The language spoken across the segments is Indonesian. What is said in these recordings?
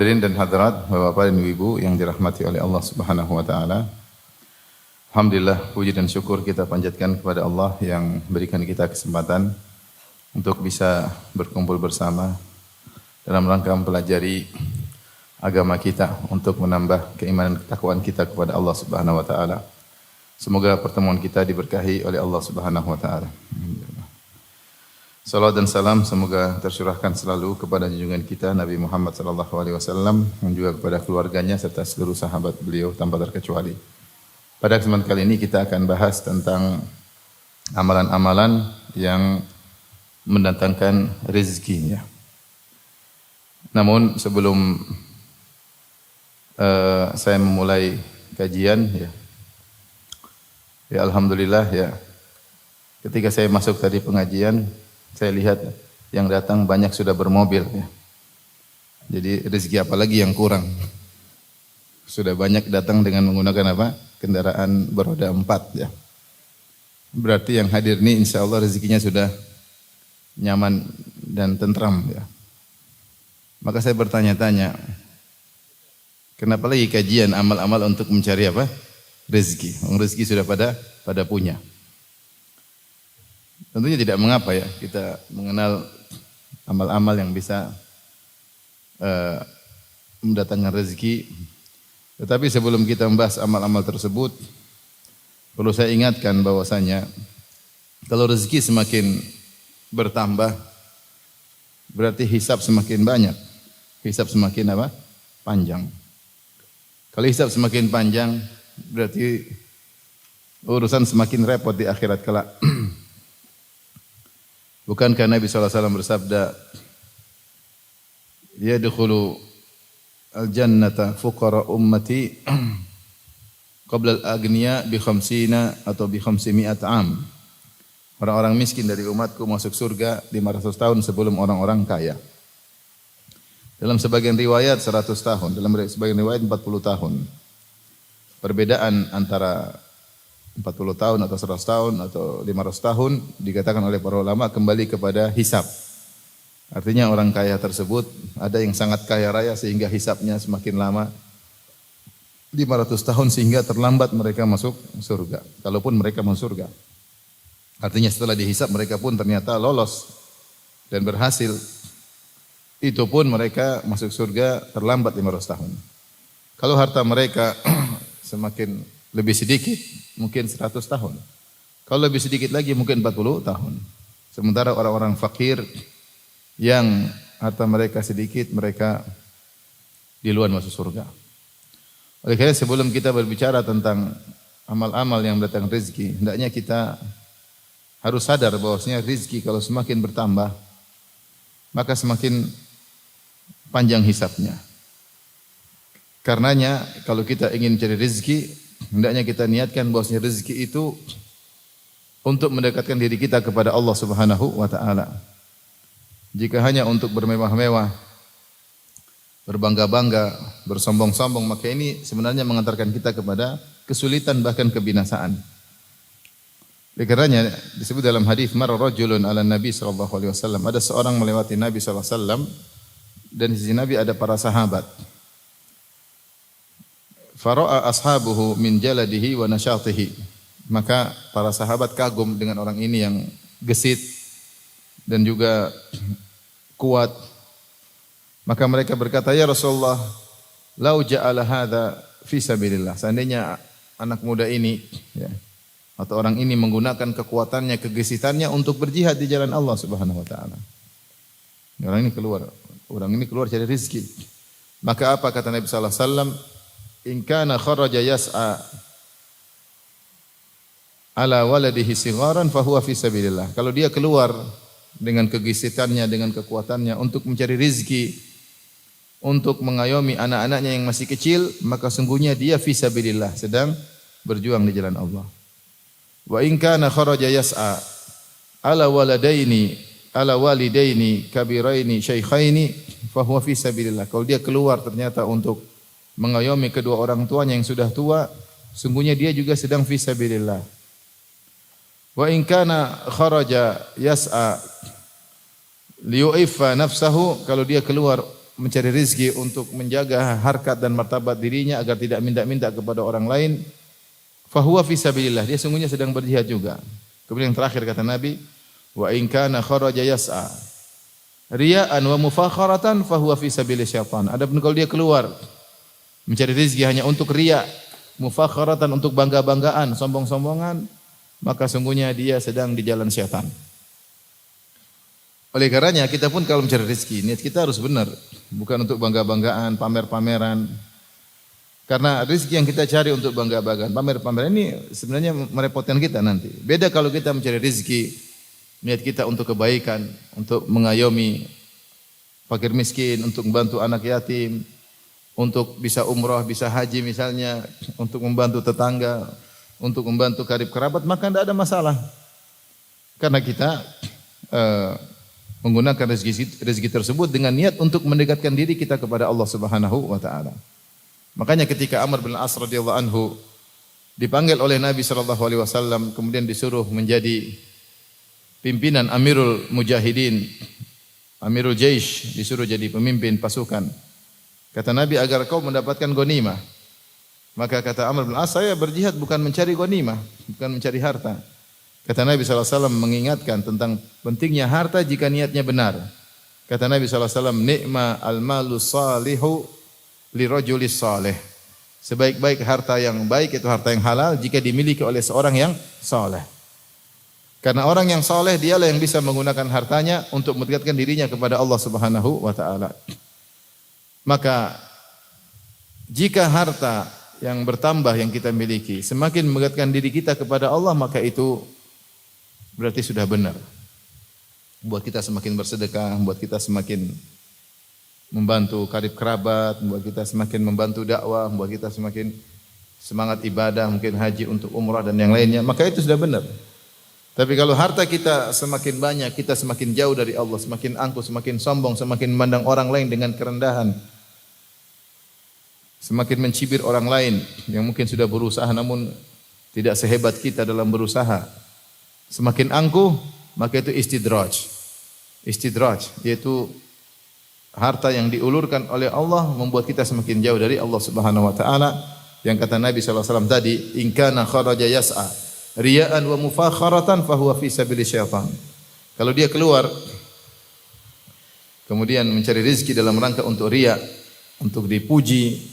Hadirin dan hadirat, Bapak-bapak dan Ibu yang dirahmati oleh Allah Subhanahu wa taala. Alhamdulillah, puji dan syukur kita panjatkan kepada Allah yang berikan kita kesempatan untuk bisa berkumpul bersama dalam rangka mempelajari agama kita untuk menambah keimanan ketakwaan kita kepada Allah Subhanahu wa taala. Semoga pertemuan kita diberkahi oleh Allah Subhanahu wa taala. Salawat dan salam semoga tercurahkan selalu kepada junjungan kita Nabi Muhammad sallallahu alaihi wasallam dan juga kepada keluarganya serta seluruh sahabat beliau tanpa terkecuali. Pada kesempatan kali ini kita akan bahas tentang amalan-amalan yang mendatangkan rezekinya. Namun sebelum saya memulai kajian ya alhamdulillah ya. Ketika saya masuk tadi pengajian, saya lihat yang datang banyak sudah bermobil ya. Jadi rezeki apa lagi yang kurang? Sudah banyak datang dengan menggunakan apa? Kendaraan beroda 4 ya. Berarti yang hadir ini insya Allah rezekinya sudah nyaman dan tentram ya. Maka saya bertanya-tanya, kenapa lagi kajian amal-amal untuk mencari apa? Rezeki. Rezeki sudah pada punya. Tentunya tidak mengapa ya kita mengenal amal-amal yang bisa mendatangkan rezeki. Tetapi sebelum kita membahas amal-amal tersebut, perlu saya ingatkan bahwasanya kalau rezeki semakin bertambah, berarti hisab semakin banyak, hisab semakin apa? Panjang. Kalau hisab semakin panjang, berarti urusan semakin repot di akhirat kelak. Bukankah Nabi SAW bersabda, yadkhulu al-jannata fuqara ummati qabla al-aghniya bi 50 atau bi 500 am. Orang-orang miskin dari umatku masuk surga 500 tahun sebelum orang-orang kaya. Dalam sebagian riwayat 100 tahun, dalam sebagian riwayat 40 tahun. Perbedaan antara 40 tahun atau 100 tahun atau 500 tahun dikatakan oleh para ulama kembali kepada hisab. Artinya orang kaya tersebut ada yang sangat kaya raya sehingga hisabnya semakin lama 500 tahun sehingga terlambat mereka masuk surga. Kalaupun mereka masuk surga. Artinya setelah dihisab mereka pun ternyata lolos dan berhasil. Itu pun mereka masuk surga terlambat 500 tahun. Kalau harta mereka semakin lebih sedikit, mungkin 100 tahun. Kalau lebih sedikit lagi mungkin 40 tahun. Sementara orang-orang fakir yang harta mereka sedikit, mereka duluan masuk surga. Oleh karena sebelum kita berbicara tentang amal-amal yang mendatangkan rezeki, hendaknya kita harus sadar bahwasanya rezeki kalau semakin bertambah, maka semakin panjang hisabnya. Karenanya kalau kita ingin mencari rezeki, hendaknya kita niatkan bahwasanya rezeki itu untuk mendekatkan diri kita kepada Allah Subhanahu wa taala. Jika hanya untuk bermewah-mewah, berbangga-bangga, bersombong-sombong, maka ini sebenarnya mengantarkan kita kepada kesulitan bahkan kebinasaan. Oleh karenanya disebut dalam hadis marra rajulun ala Nabi sallallahu alaihi wasallam, ada seorang melewati Nabi sallallahu alaihi wasallam dan di sisi Nabi ada para sahabat. Fara'a ashabuhu min jaladihi wa nasyatihi. Maka para sahabat kagum dengan orang ini yang gesit dan juga kuat. Maka mereka berkata, "Ya Rasulullah, lau ja'ala hadza fi sabilillah." Seandainya anak muda ini ya, atau orang ini menggunakan kekuatannya, kegesitannya untuk berjihad di jalan Allah Subhanahu wa taala. Orang ini keluar cari rezeki. Maka apa kata Nabi sallallahu alaihi wasallam? In kana kharaja yas'a ala waladihi sigharan fa huwa fi sabilillah. Kalau dia keluar dengan kegesitannya, dengan kekuatannya untuk mencari rezeki, untuk mengayomi anak-anaknya yang masih kecil, maka sungguhnya dia fi sabilillah, sedang berjuang di jalan Allah. Wa in kana kharaja yas'a ala walidaini kabiraini syaikhaini fa huwa fi sabilillah. Kalau dia keluar ternyata untuk mengayomi kedua orang tuanya yang sudah tua, sungguhnya dia juga sedang fi sabilillah. Wa in kana kharaja yas'a liyu'iffa nafsahu, kalau dia keluar mencari rizki untuk menjaga harkat dan martabat dirinya agar tidak minta-minta kepada orang lain, fahuwa fi sabilillah, dia sungguhnya sedang berjihad juga. Kemudian yang terakhir kata Nabi, wa in kana kharaja yas'a riya'an wa mufakharatan fahuwa fi sabilil syaitan. Adapun kalau dia keluar mencari rizki hanya untuk riya, mufakharatan untuk bangga-banggaan, sombong-sombongan, maka sungguhnya dia sedang di jalan syaitan. Oleh karenanya kita pun kalau mencari rezeki, niat kita harus benar, bukan untuk bangga-banggaan, pamer-pameran. Karena rezeki yang kita cari untuk bangga-banggaan, pamer-pameran ini sebenarnya merepotkan kita nanti. Beda kalau kita mencari rezeki, niat kita untuk kebaikan, untuk mengayomi fakir miskin, untuk membantu anak yatim, untuk bisa umrah, bisa haji misalnya, untuk membantu tetangga, untuk membantu karib kerabat, maka tidak ada masalah. Karena kita menggunakan rezeki tersebut dengan niat untuk mendekatkan diri kita kepada Allah Subhanahu wa taala. Makanya ketika Amr bin As radhiyallahu anhu dipanggil oleh Nabi sallallahu alaihi wasallam kemudian disuruh menjadi pimpinan Amirul Mujahidin, Amirul Jaish, disuruh jadi pemimpin pasukan. Kata Nabi agar kau mendapatkan ghanimah. Maka kata Amr bin As, saya berjihad bukan mencari ghanimah, bukan mencari harta. Kata Nabi SAW mengingatkan tentang pentingnya harta jika niatnya benar. Kata Nabi SAW, ni'ma al-malu salihu li rajulis salih. Sebaik-baik harta yang baik itu harta yang halal jika dimiliki oleh seorang yang saleh. Karena orang yang saleh dialah yang bisa menggunakan hartanya untuk mendekatkan dirinya kepada Allah Subhanahu wa taala. Maka jika harta yang bertambah yang kita miliki semakin mendekatkan diri kita kepada Allah, maka itu berarti sudah benar. Buat kita semakin bersedekah, buat kita semakin membantu karib kerabat, buat kita semakin membantu dakwah, buat kita semakin semangat ibadah, mungkin haji untuk umrah dan yang lainnya, maka itu sudah benar. Tapi kalau harta kita semakin banyak, kita semakin jauh dari Allah, semakin angkuh, semakin sombong, semakin memandang orang lain dengan kerendahan, semakin mencibir orang lain yang mungkin sudah berusaha namun tidak sehebat kita dalam berusaha. Semakin angkuh, maka itu istidraj. Istidraj, yaitu harta yang diulurkan oleh Allah membuat kita semakin jauh dari Allah Subhanahu wa taala. Yang kata Nabi sallallahu alaihi wasallam tadi, in kana kharaja yas'a riya'an wa mufakharatan fahuwa fi sabilil syaitan. Kalau dia keluar kemudian mencari rezeki dalam rangka untuk riya, untuk dipuji,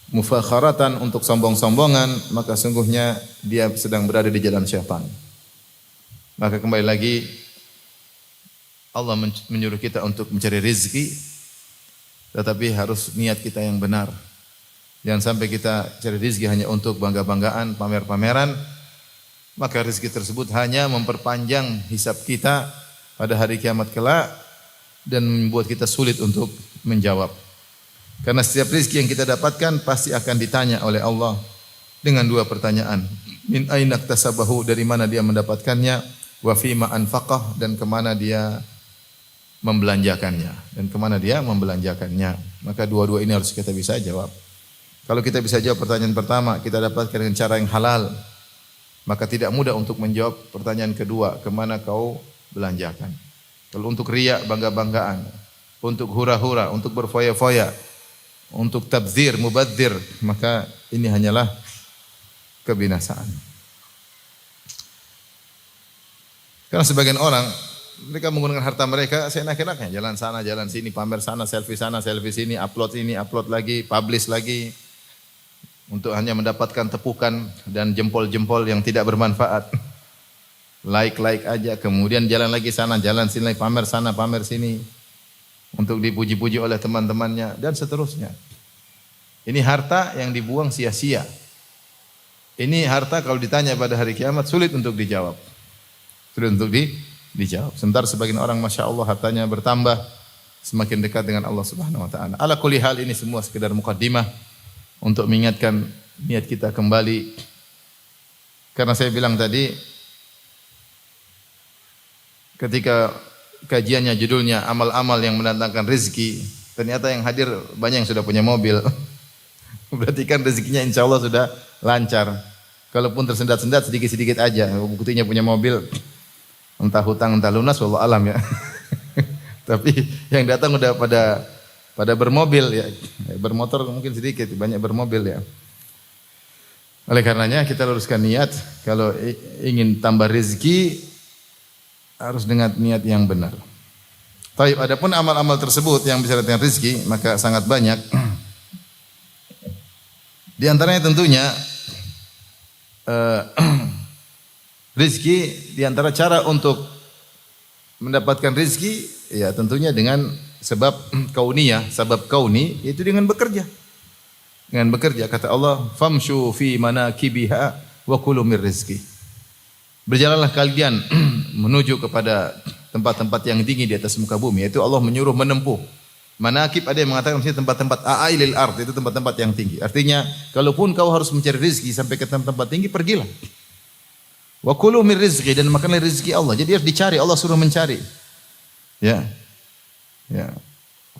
mufakharatan untuk sombong-sombongan, maka sungguhnya dia sedang berada di jalan syaitan. Maka kembali lagi Allah menyuruh kita untuk mencari rezeki, tetapi harus niat kita yang benar. Jangan sampai kita cari rezeki hanya untuk bangga-banggaan, pamer-pameran, maka rezeki tersebut hanya memperpanjang hisab kita pada hari kiamat kelak dan membuat kita sulit untuk menjawab. Karena setiap rezeki yang kita dapatkan pasti akan ditanya oleh Allah dengan dua pertanyaan. Min aina iktasabahu, dari mana dia mendapatkannya? Wa fima anfaqah, dan kemana dia membelanjakannya, Maka dua-dua ini harus kita bisa jawab. Kalau kita bisa jawab pertanyaan pertama, kita dapatkan dengan cara yang halal, maka tidak mudah untuk menjawab pertanyaan kedua, kemana kau belanjakan. Kalau untuk riya, bangga-banggaan, untuk hura-hura, untuk berfoya-foya, untuk tabdzir, mubadzir, maka ini hanyalah kebinasaan. Karena sebagian orang, mereka menggunakan harta mereka seenak-enaknya, jalan sana, jalan sini, pamer sana, selfie sini, upload lagi, publish lagi, untuk hanya mendapatkan tepukan dan jempol-jempol yang tidak bermanfaat. Like aja, kemudian jalan lagi sana, jalan sini, pamer sana, pamer sini, untuk dipuji-puji oleh teman-temannya, dan seterusnya. Ini harta yang dibuang sia-sia. Ini harta kalau ditanya pada hari kiamat sulit untuk dijawab. Sementara sebagian orang Masya Allah hartanya bertambah, semakin dekat dengan Allah Subhanahu wa taala. Ala kulli hal, ini semua sekedar mukaddimah untuk mengingatkan niat kita kembali. Karena saya bilang tadi, ketika kajiannya judulnya amal-amal yang mendatangkan rezeki, ternyata yang hadir banyak yang sudah punya mobil. Berarti kan rezekinya insya Allah sudah lancar. Kalaupun tersendat-sendat sedikit-sedikit aja, buktinya punya mobil. Entah hutang, entah lunas, wallahu alam ya. Tapi yang datang udah pada pada bermobil ya. Bermotor mungkin sedikit, banyak bermobil ya. Oleh karenanya kita luruskan niat, kalau ingin tambah rezeki harus dengan niat yang benar. Baik, adapun amal-amal tersebut yang bisa datangkan rezeki maka sangat banyak. Di antaranya tentunya rezeki, di antara cara untuk mendapatkan rezeki ya tentunya dengan sebab kauniyah, sebab kauni, yaitu dengan bekerja. Dengan bekerja, kata Allah, famshu fi manakibiha wa kulu mir rizqi. Berjalanlah kalian menuju kepada tempat-tempat yang tinggi di atas muka bumi, yaitu Allah menyuruh menempuh. Manakib, ada yang mengatakan maksudnya tempat-tempat a'ailil ard, itu tempat-tempat yang tinggi. Artinya, kalaupun kau harus mencari rezeki sampai ke tempat tinggi, pergilah. Wa kulu mir rizqi, dan makanlah rezeki Allah. Jadi harus dicari, Allah suruh mencari. Ya. Ya.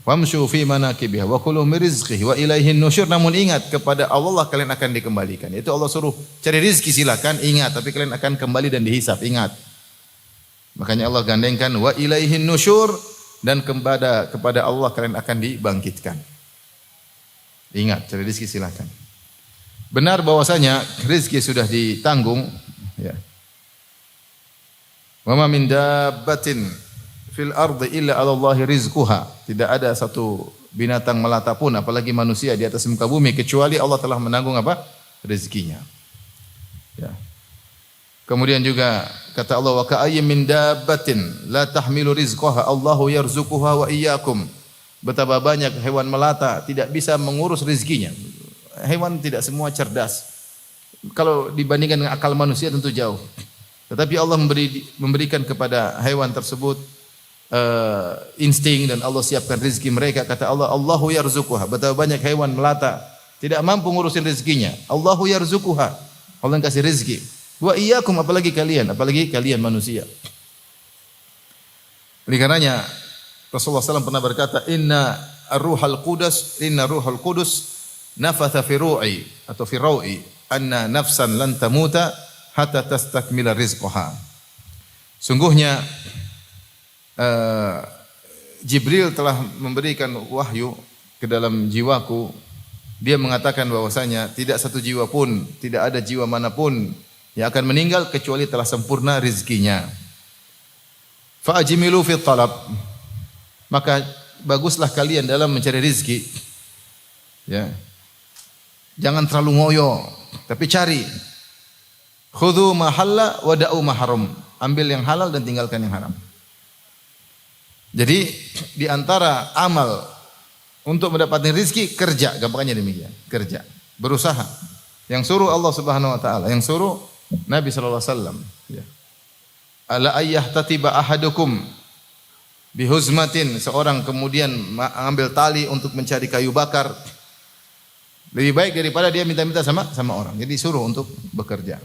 Famshu fi manakibiha wa kulu min rizqihi wa ilaihin nusyur. Namun ingat, kepada Allah kalian akan dikembalikan. Itu Allah suruh cari rezeki, silakan, ingat, tapi kalian akan kembali dan dihisab, ingat. Makanya Allah gandengkan wa ilaihin nusyur, dan kepada Allah kalian akan dibangkitkan. Ingat, cari rezeki silakan. Benar bahwasanya rezeki sudah ditanggung ya. Wa ma min dabbatin fil ardi illa 'ala Allahi rizquha. Tidak ada satu binatang melata pun apalagi manusia di atas muka bumi kecuali Allah telah menanggung apa? Rezekinya. Ya. Kemudian juga kata Allah, wa ka'ayyin min dabbatin la tahmilu rizqaha Allahu yarzuquha wa iyyakum. Betapa banyak hewan melata tidak bisa mengurus rezekinya. Hewan tidak semua cerdas. Kalau dibandingkan dengan akal manusia tentu jauh. Tetapi Allah memberikan kepada hewan tersebut insting, dan Allah siapkan rezeki mereka. Kata Allah, Allahu yarzuquha. Betapa banyak hewan melata tidak mampu ngurusin rezekinya. Allahu yarzuquha. Allah yang kasih rezeki. Wa iyyakum, apalagi kalian manusia. Oleh karenanya Rasulullah SAW pernah berkata, inna ruhal qudus nafatha fi ru'i atau fi rawi anna nafsan lan tamuta hatta tastakmila rizqaha. Sungguhnya Jibril telah memberikan wahyu ke dalam jiwaku. Dia mengatakan bahwasanya tidak satu jiwa pun, tidak ada jiwa manapun yang akan meninggal kecuali telah sempurna rezekinya. Fa ajmilu fi talab. Maka baguslah kalian dalam mencari rezeki. Ya. Jangan terlalu ngoyo, tapi cari. Khudhu ma halla wa da'u ma haram. Ambil yang halal dan tinggalkan yang haram. Jadi di antara amal untuk mendapatkan rezeki, kerja, gampangnya demikian, kerja, berusaha. Yang suruh Allah Subhanahu wa taala, yang suruh Nabi sallallahu alaihi wasallam, ya. Ala ayyahtatiba ahadukum bihuzmatin, seorang kemudian mengambil tali untuk mencari kayu bakar. Lebih baik daripada dia minta-minta sama orang. Jadi suruh untuk bekerja.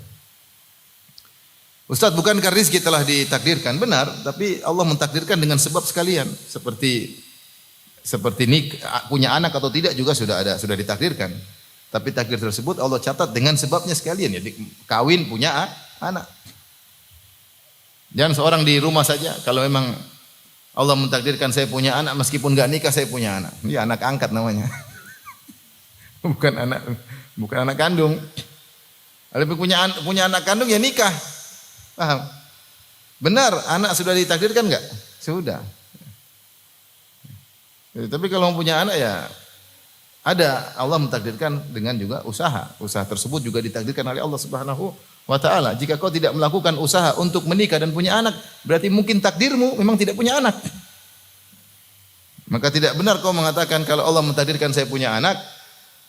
Ustaz, bukankah rizki telah ditakdirkan? Benar, tapi Allah mentakdirkan dengan sebab sekalian. Seperti punya anak atau tidak juga sudah ditakdirkan. Tapi takdir tersebut Allah catat dengan sebabnya sekalian. Jadi kawin, punya anak. Jangan seorang di rumah saja. Kalau memang Allah mentakdirkan saya punya anak, meskipun enggak nikah saya punya anak. Ini anak angkat namanya. Bukan anak kandung. Kalau punya anak kandung ya nikah. Paham? Benar, anak sudah ditakdirkan enggak? Sudah. Tapi kalau punya anak ya ada, Allah mentakdirkan dengan juga usaha. Usaha tersebut juga ditakdirkan oleh Allah Subhanahu wa taala. Jika kau tidak melakukan usaha untuk menikah dan punya anak, berarti mungkin takdirmu memang tidak punya anak. Maka tidak benar kau mengatakan kalau Allah mentakdirkan saya punya anak,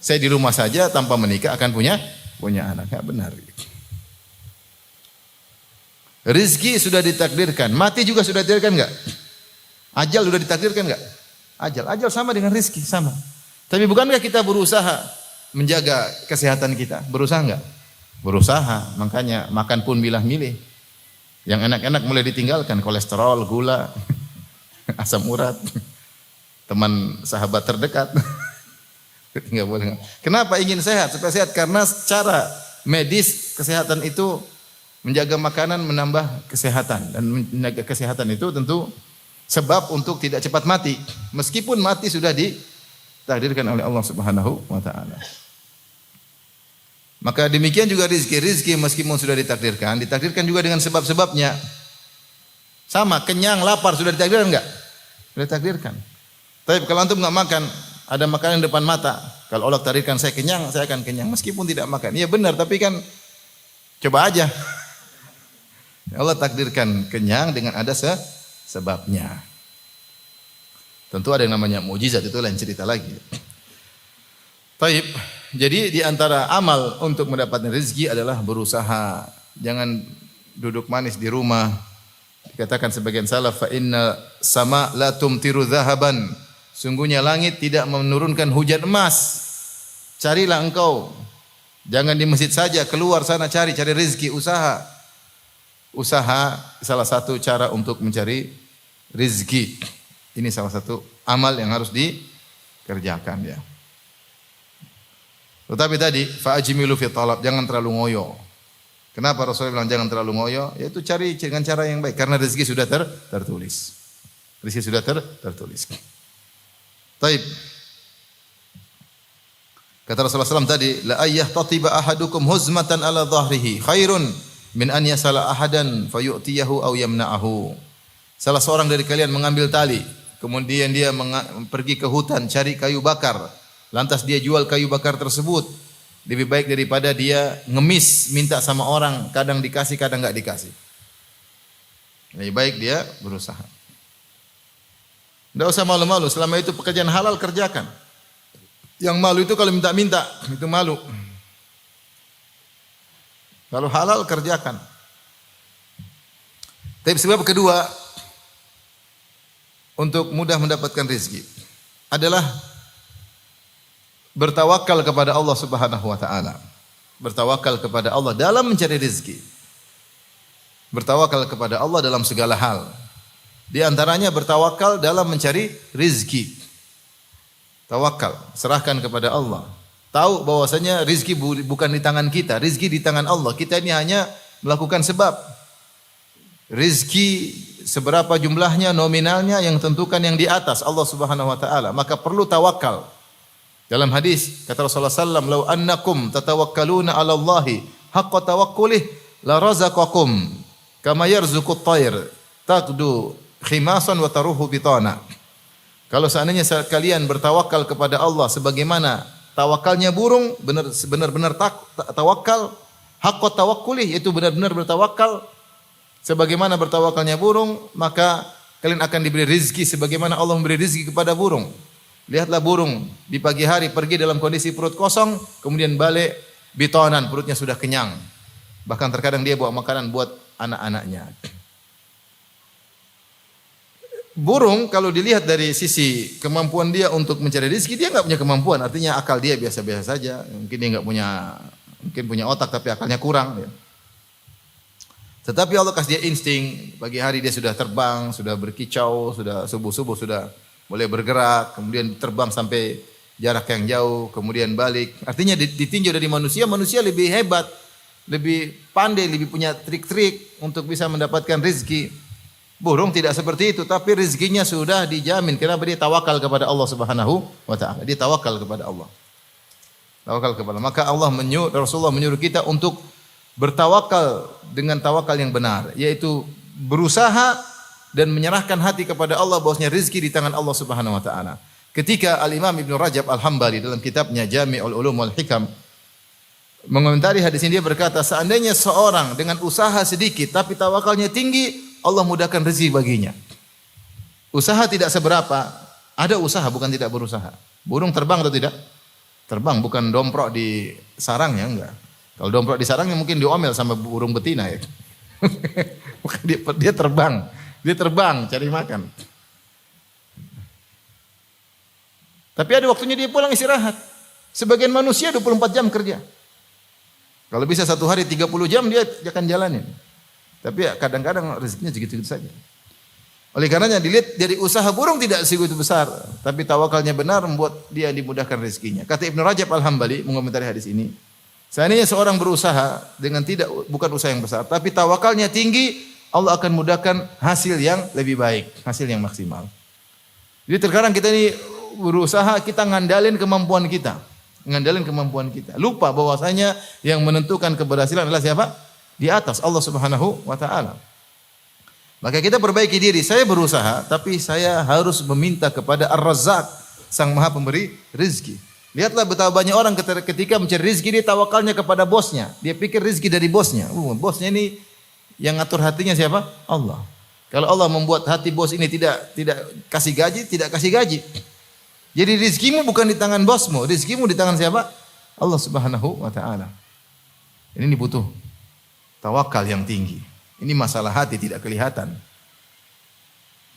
saya di rumah saja tanpa menikah akan punya anak. Enggak benar. Rizki sudah ditakdirkan, mati juga sudah ditakdirkan enggak? Ajal sudah ditakdirkan enggak? Ajal sama dengan rizki, sama. Tapi bukankah kita berusaha menjaga kesehatan kita? Berusaha enggak? Berusaha, makanya makan pun milah-milih. Yang enak-enak mulai ditinggalkan, kolesterol, gula, asam urat, teman sahabat terdekat. Enggak boleh. Kenapa ingin sehat? Supaya sehat karena secara medis kesehatan itu menjaga makanan menambah kesehatan, dan menjaga kesehatan itu tentu sebab untuk tidak cepat mati. Meskipun mati sudah ditakdirkan oleh Allah Subhanahu wa taala. Maka demikian juga rizki meskipun sudah ditakdirkan juga dengan sebab-sebabnya. Sama, kenyang, lapar sudah ditakdirkan enggak? Sudah ditakdirkan. Tapi kalau antum enggak makan, ada makanan di depan mata, kalau Allah takdirkan saya kenyang, saya akan kenyang meskipun tidak makan. Iya benar, tapi kan coba aja. Allah takdirkan kenyang dengan ada sebabnya. Tentu ada yang namanya mukjizat, itu lain cerita lagi. Baik, jadi di antara amal untuk mendapatkan rezeki adalah berusaha. Jangan duduk manis di rumah. Dikatakan sebagian salaf, fa inna sama la tumtiru dhahaban. Sungguhnya langit tidak menurunkan hujan emas. Carilah engkau. Jangan di masjid saja, keluar sana cari rezeki, usaha. Usaha salah satu cara untuk mencari rezeki. Ini salah satu amal yang harus dikerjakan ya. Tetapi tadi fa'ajmilu fi talab, jangan terlalu ngoyo. Kenapa Rasulullah bilang jangan terlalu ngoyo? Yaitu cari dengan cara yang baik karena rezeki sudah tertulis. Rezeki sudah tertulis. Taib. Kata Rasulullah SAW tadi, la ayyah tatiba ahadukum huzmatan ala dhahrihi khairun min an yasala ahadan fayu'tiyahu aw yamna'ahu. Salah seorang dari kalian mengambil tali, kemudian dia pergi ke hutan cari kayu bakar. Lantas dia jual kayu bakar tersebut. Lebih baik daripada dia ngemis minta sama orang, kadang dikasih, kadang enggak dikasih. Lebih baik dia berusaha. Enggak usah malu-malu, selama itu pekerjaan halal kerjakan. Yang malu itu kalau minta-minta, itu malu. Kalau halal kerjakan. Tapi sebab kedua untuk mudah mendapatkan rezeki adalah bertawakal kepada Allah Subhanahu wa taala. Bertawakal kepada Allah dalam mencari rezeki. Bertawakal kepada Allah dalam segala hal. Di antaranya bertawakal dalam mencari rezeki. Tawakal, serahkan kepada Allah. Tahu bahwasanya rezeki bukan di tangan kita, rezeki di tangan Allah. Kita ini hanya melakukan sebab. Rezeki seberapa jumlahnya, nominalnya yang tentukan yang di atas Allah Subhanahu wa taala. Maka perlu tawakal. Dalam hadis kata Rasulullah sallallahu alaihi wasallam, "Lau annakum tatawakkaluna 'ala Allahi haqqa tawakkulih la razaqakum kama yarzuqut tayr taqdu khimasan wa taruhu bitana." Kalau seandainya kalian bertawakal kepada Allah sebagaimana tawakalnya burung, benar-benar tawakal, haqqa tawakkulih, itu benar-benar bertawakal sebagaimana bertawakalnya burung, maka kalian akan diberi rezeki sebagaimana Allah memberi rezeki kepada burung. Lihatlah burung di pagi hari pergi dalam kondisi perut kosong, kemudian balik bitonan, perutnya sudah kenyang. Bahkan terkadang dia bawa makanan buat anak-anaknya. Burung kalau dilihat dari sisi kemampuan dia untuk mencari rezeki, dia enggak punya kemampuan, artinya akal dia biasa-biasa saja. Mungkin dia enggak punya, mungkin punya otak tapi akalnya kurang. Ya. Tetapi Allah kasih dia insting, pagi hari dia sudah terbang, sudah berkicau, sudah subuh-subuh sudah boleh bergerak, kemudian terbang sampai jarak yang jauh, kemudian balik. Artinya ditinjau dari manusia, manusia lebih hebat, lebih pandai, lebih punya trik-trik untuk bisa mendapatkan rezeki. Burung tidak seperti itu, tapi rezekinya sudah dijamin. Kenapa? Dia tawakal kepada Allah Subhanahu wa taala. Dia tawakal kepada Allah. Tawakal kepada Allah. Maka Rasulullah menyuruh kita untuk bertawakal dengan tawakal yang benar, yaitu berusaha dan menyerahkan hati kepada Allah bahwasanya rezeki di tangan Allah Subhanahu wa taala. Ketika Al-Imam Ibnu Rajab Al-Hambali dalam kitabnya Jami'ul Ulum wal Hikam mengomentari hadis ini, dia berkata, seandainya seorang dengan usaha sedikit tapi tawakalnya tinggi, Allah mudahkan rezeki baginya. Usaha tidak seberapa, ada usaha bukan tidak berusaha. Burung terbang atau tidak? Terbang, bukan domprok di sarangnya, enggak. Kalau domprok di sarangnya mungkin diomel sama burung betina ya. Bukan dia terbang. Dia terbang cari makan. Tapi ada waktunya dia pulang istirahat. Sebagian manusia 24 jam kerja. Kalau bisa satu hari 30 jam dia akan jalanin. Tapi kadang-kadang rezekinya segitu-gitu saja. Oleh karenanya dilihat dari usaha burung tidak segitu besar, tapi tawakalnya benar membuat dia dimudahkan rezekinya. Kata Ibnu Rajab Al-Hambali mengomentari hadis ini, seandainya seorang berusaha dengan bukan usaha yang besar, tapi tawakalnya tinggi, Allah akan mudahkan hasil yang lebih baik, hasil yang maksimal. Jadi terkadang kita ini berusaha kita ngandalin kemampuan kita. Ngandalin kemampuan kita. Lupa bahwasanya yang menentukan keberhasilan adalah siapa? Di atas Allah Subhanahu wa taala. Maka kita perbaiki diri. Saya berusaha, tapi saya harus meminta kepada Ar-Razzaq, Sang Maha Pemberi rezeki. Lihatlah betapa banyak orang ketika mencari rezeki dia tawakalnya kepada bosnya. Dia pikir rezeki dari bosnya. Bosnya ini yang ngatur hatinya siapa? Allah. Kalau Allah membuat hati bos ini tidak kasih gaji, tidak kasih gaji. Jadi rizkimu bukan di tangan bosmu, rizkimu di tangan siapa? Allah Subhanahu wa taala. Ini butuh tawakal yang tinggi. Ini masalah hati tidak kelihatan.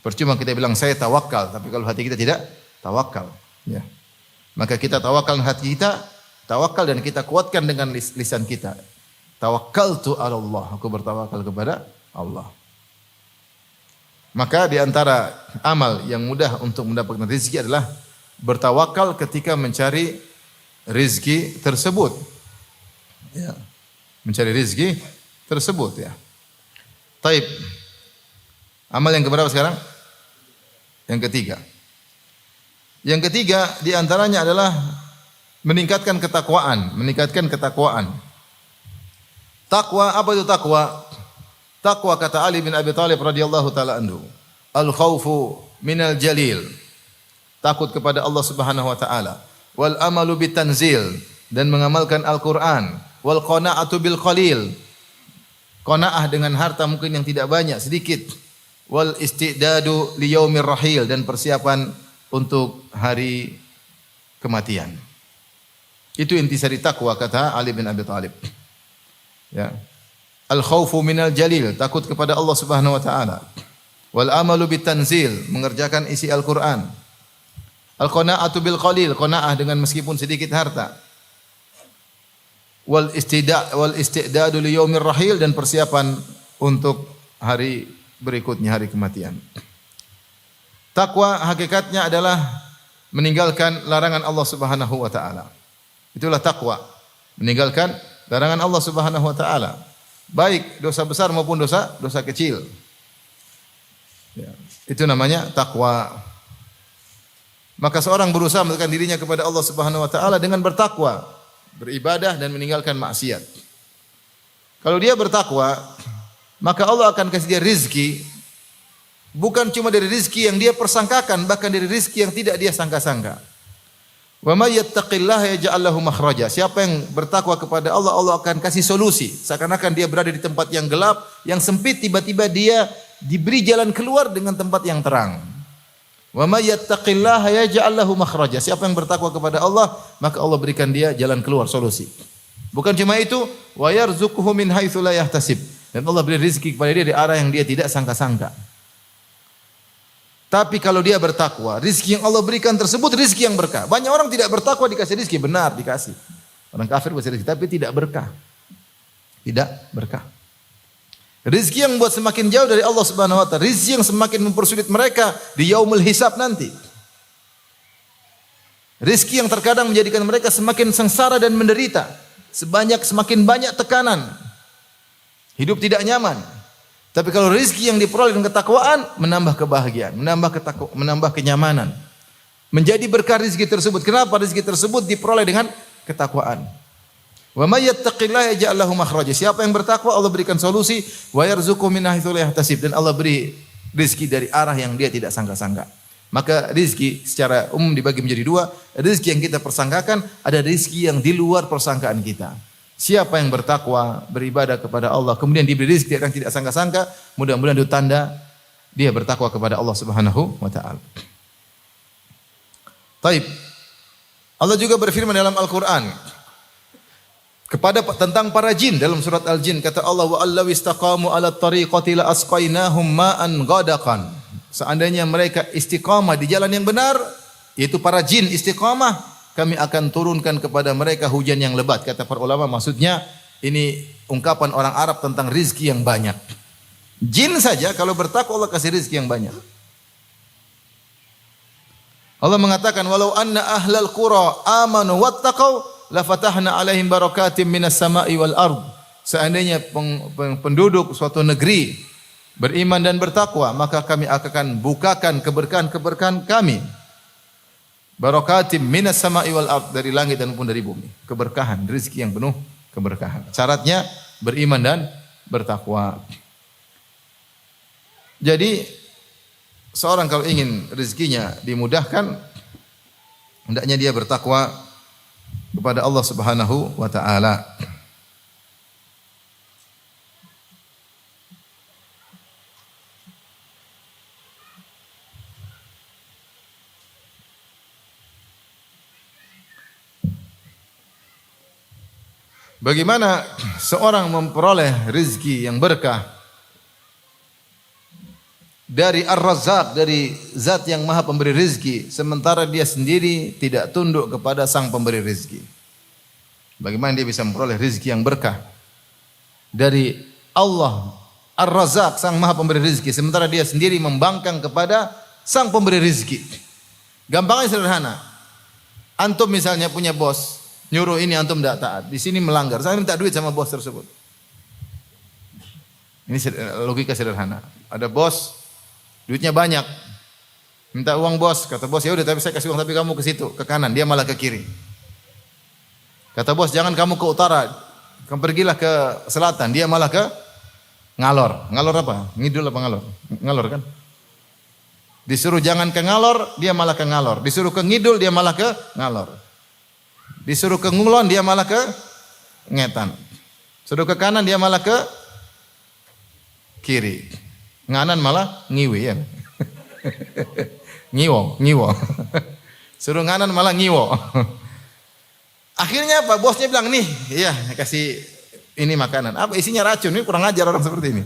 Percuma kita bilang saya tawakal, tapi kalau hati kita tidak tawakal, ya. Maka kita tawakal hati kita, tawakal dan kita kuatkan dengan lisan kita. Tawakkaltu 'ala Allah, aku bertawakal kepada Allah. Maka di antara amal yang mudah untuk mendapatkan rezeki adalah bertawakal ketika mencari rezeki tersebut. Ya. Mencari rezeki tersebut, ya. Taib. Amal yang keberapa sekarang? Yang ketiga. Yang ketiga di antaranya adalah meningkatkan ketakwaan, Takwa, apa itu takwa? Takwa kata Ali bin Abi Thalib radhiyallahu taala anhu, al-khaufu minal jalil. Takut kepada Allah Subhanahu wa taala. Wal amalu bitanzil, dan mengamalkan Al-Qur'an. Wal qanaa'atu bil qalil. Qanaah dengan harta mungkin yang tidak banyak, sedikit. Wal istidadu li yaumir rahil, dan persiapan untuk hari kematian. Itu intisari takwa kata Ali bin Abi Thalib. Ya. Al khaufu minal jalil, takut kepada Allah Subhanahu wa taala. Wal amalu bitanzil, mengerjakan isi Al-Qur'an. Al-qanaa'atu bil qalil, qanaah dengan meskipun sedikit harta. Wal istidadu li yaumir rahil, dan persiapan untuk hari berikutnya, hari kematian. Takwa hakikatnya adalah meninggalkan larangan Allah Subhanahu wa taala. Itulah takwa. Meninggalkan larangan Allah Subhanahu wa taala. Baik dosa besar maupun dosa kecil. Ya, itu namanya takwa. Maka seorang berusaha mendekatkan dirinya kepada Allah Subhanahu wa taala dengan bertakwa, beribadah dan meninggalkan maksiat. Kalau dia bertakwa, maka Allah akan kasih dia rizki, bukan cuma dari rizki yang dia persangkakan, bahkan dari rizki yang tidak dia sangka-sangka. Wa may yattaqillaha yaj'al lahu makhraja. Siapa yang bertakwa kepada Allah, Allah akan kasih solusi. Seakan-akan dia berada di tempat yang gelap, yang sempit, tiba-tiba dia diberi jalan keluar dengan tempat yang terang. Wa may yattaqillaha yaj'al lahu makhraja. Siapa yang bertakwa kepada Allah, maka Allah berikan dia jalan keluar, solusi. Bukan cuma itu, wa yarzuquhu min haitsu la yahtasib. Dan Allah beri rezeki kepada dia di arah yang dia tidak sangka-sangka. Tapi kalau dia bertakwa, rezeki yang Allah berikan tersebut rezeki yang berkah. Banyak orang tidak bertakwa dikasih rezeki, benar dikasih. Orang kafir dikasih rezeki tapi tidak berkah. Tidak berkah. Rizki yang buat semakin jauh dari Allah Subhanahu wa taala, rizki yang semakin mempersulit mereka di yaumul hisab nanti. Rizki yang terkadang menjadikan mereka semakin sengsara dan menderita, semakin banyak tekanan. Hidup tidak nyaman. Tapi kalau rizki yang diperoleh dengan ketakwaan, menambah kebahagiaan, menambah kenyamanan. Menjadi berkah rizki tersebut. Kenapa rizki tersebut diperoleh dengan ketakwaan? Wa may yattaqillaha yaj'al lahu makhraja. Siapa yang bertakwa, Allah berikan solusi. Wa yarzuqhu min haitsu la yahtasib, dan Allah beri rezeki dari arah yang dia tidak sangka-sangka. Maka rezeki secara umum dibagi menjadi dua. Rezeki yang kita persangkakan, ada rezeki yang di luar persangkaan kita. Siapa yang bertakwa, beribadah kepada Allah, kemudian diberi rezeki yang tidak sangka-sangka, mudah-mudahan itu tanda dia bertakwa kepada Allah Subhanahu wa taala. Taib. Allah juga berfirman dalam Al-Qur'an tentang para jin dalam surat Al-Jin, kata Allah, wa allaw istaqamu ala tariqati la asqainahum ma'an ghadaqan. Seandainya mereka istiqamah di jalan yang benar, yaitu para jin istiqamah, kami akan turunkan kepada mereka hujan yang lebat. Kata para ulama, maksudnya ini ungkapan orang Arab tentang rizki yang banyak. Jin saja kalau bertakwa Allah kasih rizki yang banyak. Allah mengatakan, walau anna ahlal qura amanu wattaqau la fatahna alaihim barakatim minas sama'i wal ard. Seandainya penduduk suatu negeri beriman dan bertakwa, maka kami akan bukakan keberkahan-keberkahan kami Barakatim minas sama'i wal ard, dari langit dan pun dari bumi. Keberkahan, rezeki yang penuh keberkahan. Syaratnya beriman dan bertakwa. Jadi seorang kalau ingin rezekinya dimudahkan, hendaknya dia bertakwa kepada Allah Subhanahu wa taala. Bagaimana seorang memperoleh rezeki yang berkah dari Ar-Razzaq, dari zat yang maha pemberi rezeki, sementara dia sendiri tidak tunduk kepada sang pemberi rezeki? Bagaimana dia bisa memperoleh rezeki yang berkah dari Allah Ar-Razzaq, sang maha pemberi rezeki, sementara dia sendiri membangkang kepada sang pemberi rezeki? Gampangnya sederhana. Antum misalnya punya bos, nyuruh ini antum tidak taat, di sini melanggar, saya minta duit sama bos tersebut. Ini logika sederhana. Ada bos, duitnya banyak, minta uang bos, kata bos ya udah, tapi saya kasih uang, tapi kamu ke situ, ke kanan, dia malah ke kiri. Kata bos jangan kamu ke utara, kamu pergilah ke selatan, dia malah ke ngalor. Ngalor apa? Ngidul apa ngalor? Ngalor kan? Disuruh jangan ke ngalor, dia malah ke ngalor. Disuruh ke ngidul, dia malah ke ngalor. Disuruh ke ngulon, dia malah ke ngetan. Suruh ke kanan, dia malah ke kiri. Nganan malah ngiwi ya. Ngiwo. Suruh nganan malah ngiwo. Akhirnya apa? Bosnya bilang, nih, iya kasih ini makanan. Apa isinya racun? Ini kurang ajar orang seperti ini.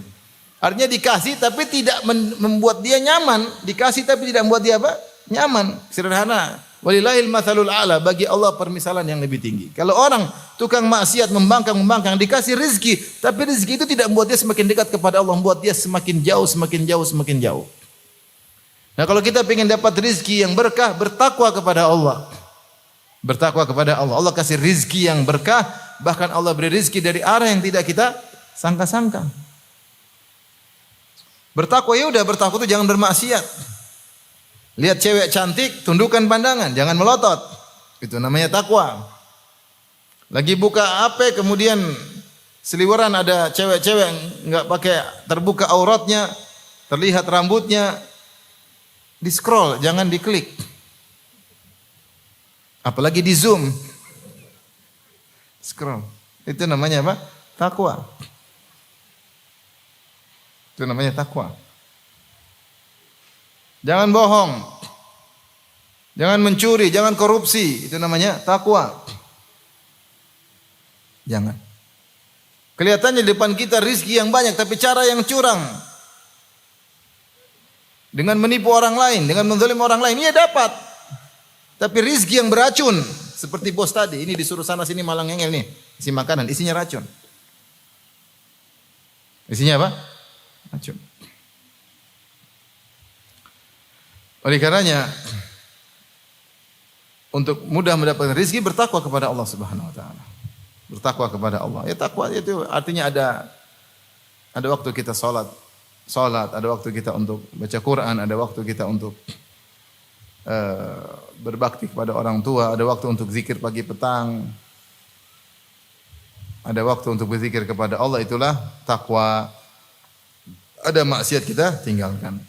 Artinya dikasih tapi tidak membuat dia nyaman. Dikasih tapi tidak membuat dia apa? Nyaman. Sederhana. Walillahil matsalul a'la, bagi Allah permisalan yang lebih tinggi. Kalau orang tukang maksiat membangkang dikasih rezeki, tapi rezeki itu tidak membuat dia semakin dekat kepada Allah, membuat dia semakin jauh. Nah, kalau kita ingin dapat rezeki yang berkah, bertakwa kepada Allah. Bertakwa kepada Allah. Allah kasih rezeki yang berkah, bahkan Allah beri rezeki dari arah yang tidak kita sangka-sangka. Bertakwa ya udah, bertakwa itu jangan bermaksiat. Lihat cewek cantik, tundukkan pandangan, jangan melotot. Itu namanya takwa. Lagi buka HP, kemudian seliweran ada cewek-cewek enggak pakai terbuka auratnya, terlihat rambutnya, di scroll, jangan diklik. Apalagi di zoom. Scroll. Itu namanya apa? Takwa. Itu namanya takwa. Jangan bohong. Jangan mencuri, jangan korupsi. Itu namanya takwa. Jangan. Kelihatannya di depan kita rizki yang banyak, tapi cara yang curang. Dengan menipu orang lain, dengan menzalim orang lain, ia dapat. Tapi rizki yang beracun. Seperti bos tadi, ini disuruh sana sini malah ngengel nih. Isi makanan, isinya racun. Isinya apa? Racun. Oleh karenanya, untuk mudah mendapatkan rezeki, bertakwa kepada Allah Subhanahu wa taala. Bertakwa kepada Allah. Ya, takwa itu artinya ada waktu kita salat, ada waktu kita untuk baca Quran, ada waktu kita untuk berbakti kepada orang tua, ada waktu untuk zikir pagi petang. Ada waktu untuk berzikir kepada Allah, itulah takwa. Ada maksiat kita tinggalkan.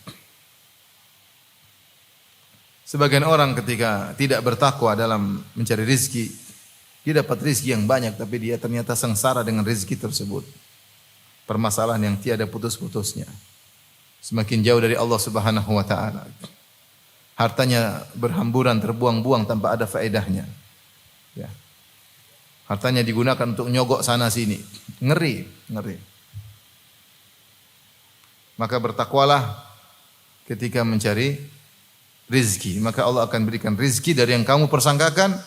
Sebagian orang ketika tidak bertakwa dalam mencari rezeki, dia dapat rezeki yang banyak tapi dia ternyata sengsara dengan rezeki tersebut. Permasalahan yang tiada putus-putusnya. Semakin jauh dari Allah Subhanahu wa taala. Hartanya berhamburan, terbuang-buang tanpa ada faedahnya. Ya. Hartanya digunakan untuk nyogok sana sini. Ngeri. Maka bertakwalah ketika mencari rizki, maka Allah akan berikan rizki dari yang kamu persangkakan,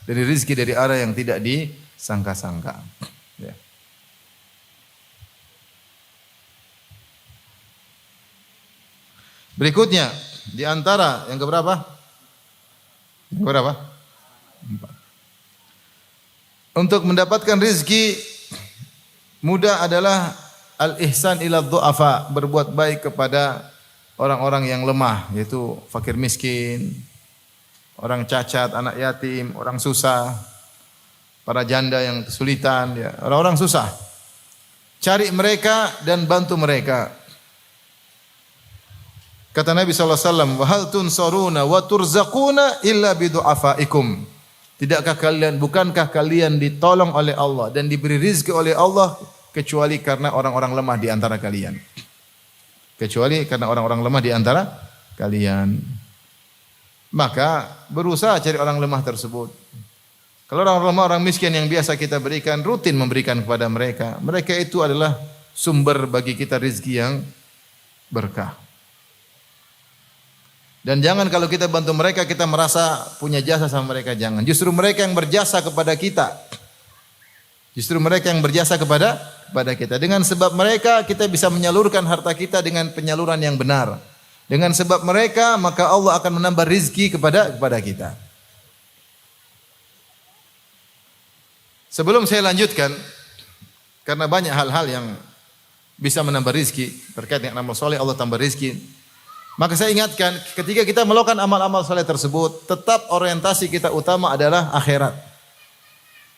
dari rizki dari arah yang tidak disangka-sangka. Ya. Berikutnya, di antara yang keberapa? Yang keberapa? 4. Untuk mendapatkan rizki mudah adalah al-ihsan ila dhu'afa, berbuat baik kepada orang-orang yang lemah, yaitu fakir miskin, orang cacat, anak yatim, orang susah, para janda yang kesulitan, ya, orang-orang susah. Cari mereka dan bantu mereka. Kata Nabi SAW, wa hal tunsaruna wa turzaquna illa bidu'afaikum. Bukankah kalian ditolong oleh Allah dan diberi rizki oleh Allah kecuali karena orang-orang lemah di antara kalian. Kecuali karena orang-orang lemah di antara kalian. Maka berusaha cari orang lemah tersebut. Kalau orang lemah, orang miskin yang biasa kita berikan, rutin memberikan kepada mereka. Mereka itu adalah sumber bagi kita rizki yang berkah. Dan jangan kalau kita bantu mereka, kita merasa punya jasa sama mereka. Jangan. Justru mereka yang berjasa kepada kita. Justru mereka yang berjasa kepada kita. Dengan sebab mereka, kita bisa menyalurkan harta kita dengan penyaluran yang benar. Dengan sebab mereka, maka Allah akan menambah rizki kepada kita. Sebelum saya lanjutkan, karena banyak hal-hal yang bisa menambah rizki, terkait dengan amal soleh, Allah tambah rizki. Maka saya ingatkan, ketika kita melakukan amal-amal soleh tersebut, tetap orientasi kita utama adalah akhirat.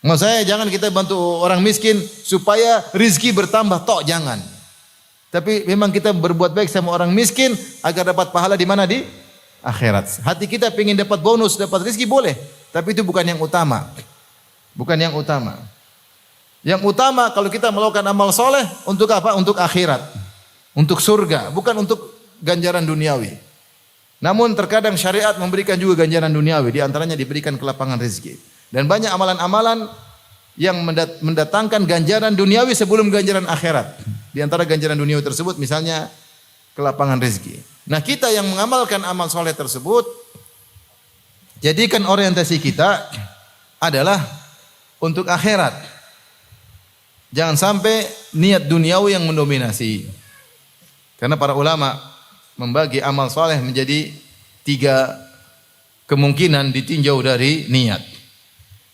Maksud saya, jangan kita bantu orang miskin supaya rizki bertambah, jangan. Tapi memang kita berbuat baik sama orang miskin agar dapat pahala di mana? Di akhirat. Hati kita ingin dapat bonus, dapat rizki boleh, tapi itu bukan yang utama. Bukan yang utama. Yang utama kalau kita melakukan amal soleh untuk apa? Untuk akhirat, untuk surga, bukan untuk ganjaran duniawi. Namun terkadang syariat memberikan juga ganjaran duniawi, di antaranya diberikan kelapangan rezeki. Dan banyak amalan-amalan yang mendatangkan ganjaran duniawi sebelum ganjaran akhirat. Di antara ganjaran duniawi tersebut misalnya kelapangan rezeki. Nah, kita yang mengamalkan amal soleh tersebut, jadikan orientasi kita adalah untuk akhirat. Jangan sampai niat duniawi yang mendominasi. Karena para ulama membagi amal soleh menjadi 3 kemungkinan ditinjau dari niat.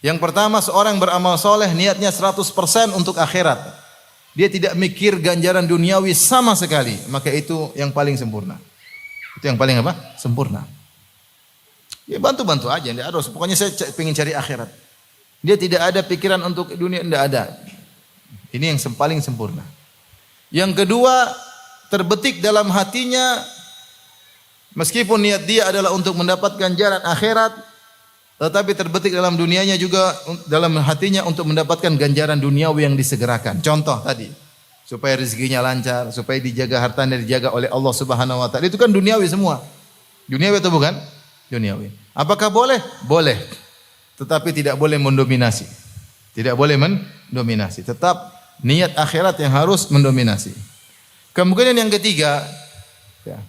Yang pertama, seorang beramal soleh niatnya 100% untuk akhirat. Dia tidak mikir ganjaran duniawi sama sekali. Maka itu yang paling sempurna. Itu yang paling apa? Sempurna. Ya bantu-bantu aja. Pokoknya saya ingin cari akhirat. Dia tidak ada pikiran untuk dunia, tidak ada. Ini yang paling sempurna. Yang kedua, terbetik dalam hatinya, meskipun niat dia adalah untuk mendapat ganjaran akhirat, tetapi terbetik dalam dunianya juga, dalam hatinya untuk mendapatkan ganjaran duniawi yang disegerakan. Contoh tadi, supaya rezekinya lancar, supaya dijaga hartanya, dijaga oleh Allah Subhanahu wa taala. Itu kan duniawi semua. Duniawi atau bukan? Duniawi. Apakah boleh? Boleh. Tetapi tidak boleh mendominasi. Tidak boleh mendominasi. Tetap niat akhirat yang harus mendominasi. Kemungkinan yang ketiga, ya,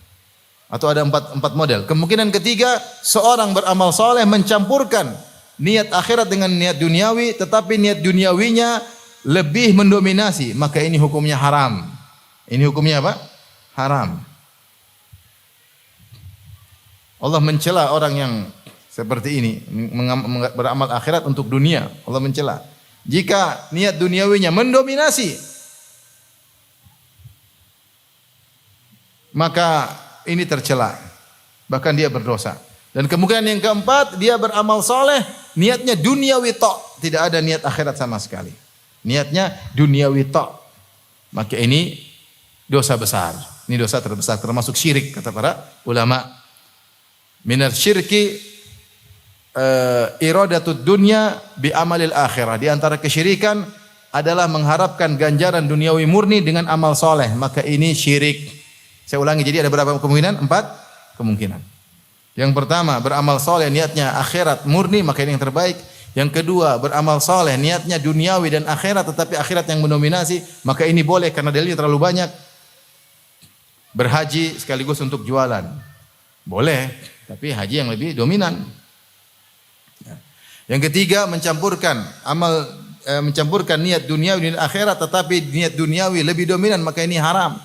atau ada empat model. Kemungkinan ketiga, seorang beramal soleh mencampurkan niat akhirat dengan niat duniawi, tetapi niat duniawinya lebih mendominasi. Maka ini hukumnya haram. Ini hukumnya apa? Haram. Allah mencela orang yang seperti ini, beramal akhirat untuk dunia. Allah mencela. Jika niat duniawinya mendominasi, maka ini tercela. Bahkan dia berdosa. Dan kemungkinan yang keempat, dia beramal soleh, niatnya duniawi tok. Tidak ada niat akhirat sama sekali. Niatnya duniawi tok. Maka ini dosa besar. Ini dosa terbesar, termasuk syirik, kata para ulama. Minar syirki iradatud dunya bi amalil akhirah. Di antara kesyirikan adalah mengharapkan ganjaran duniawi murni dengan amal soleh. Maka ini syirik. Saya ulangi, jadi ada berapa kemungkinan? 4 kemungkinan. Yang pertama, beramal soleh niatnya akhirat murni, maka ini yang terbaik. Yang kedua, beramal soleh niatnya duniawi dan akhirat, tetapi akhirat yang mendominasi, maka ini boleh karena dalilnya terlalu banyak. Berhaji sekaligus untuk jualan, boleh, tapi haji yang lebih dominan. Yang ketiga, mencampurkan niat duniawi dan akhirat, tetapi niat duniawi lebih dominan, maka ini haram.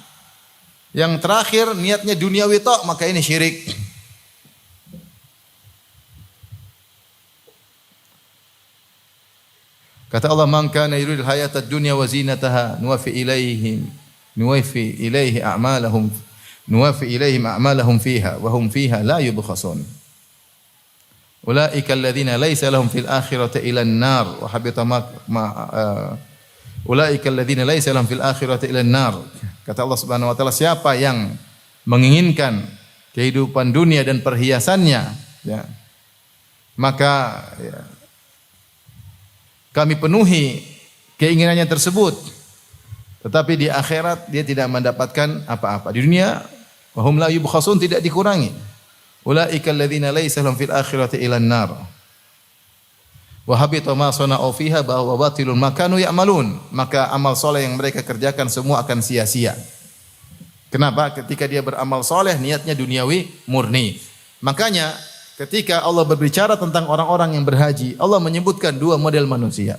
Yang terakhir, niatnya duniawi tok, maka ini syirik. Kata Allah, "Man kana yuridul hayatad dunya wa zinataha nuwaffi ilaihim a'malahum fiha wa hum fiha la yubkhasun." Ulaika alladziina laisa lahum fil akhirati ilan nar wa habita ulaika alladziina laisa lahum fil akhirati ilan nar. Kata Allah Subhanahu wa taala, siapa yang menginginkan kehidupan dunia dan perhiasannya, ya, maka ya, kami penuhi keinginannya tersebut. Tetapi di akhirat dia tidak mendapatkan apa-apa. Di dunia wa hum la yubkhasun, tidak dikurangi. Ulaika alladziina laisa lahum fil akhirati ilan nar. Wa habita ma sana'u fiha wa batilun ma kanu ya'malun. Maka amal soleh yang mereka kerjakan semua akan sia-sia. Kenapa? Ketika dia beramal soleh, niatnya duniawi murni. Makanya ketika Allah berbicara tentang orang-orang yang berhaji, Allah menyebutkan dua model manusia.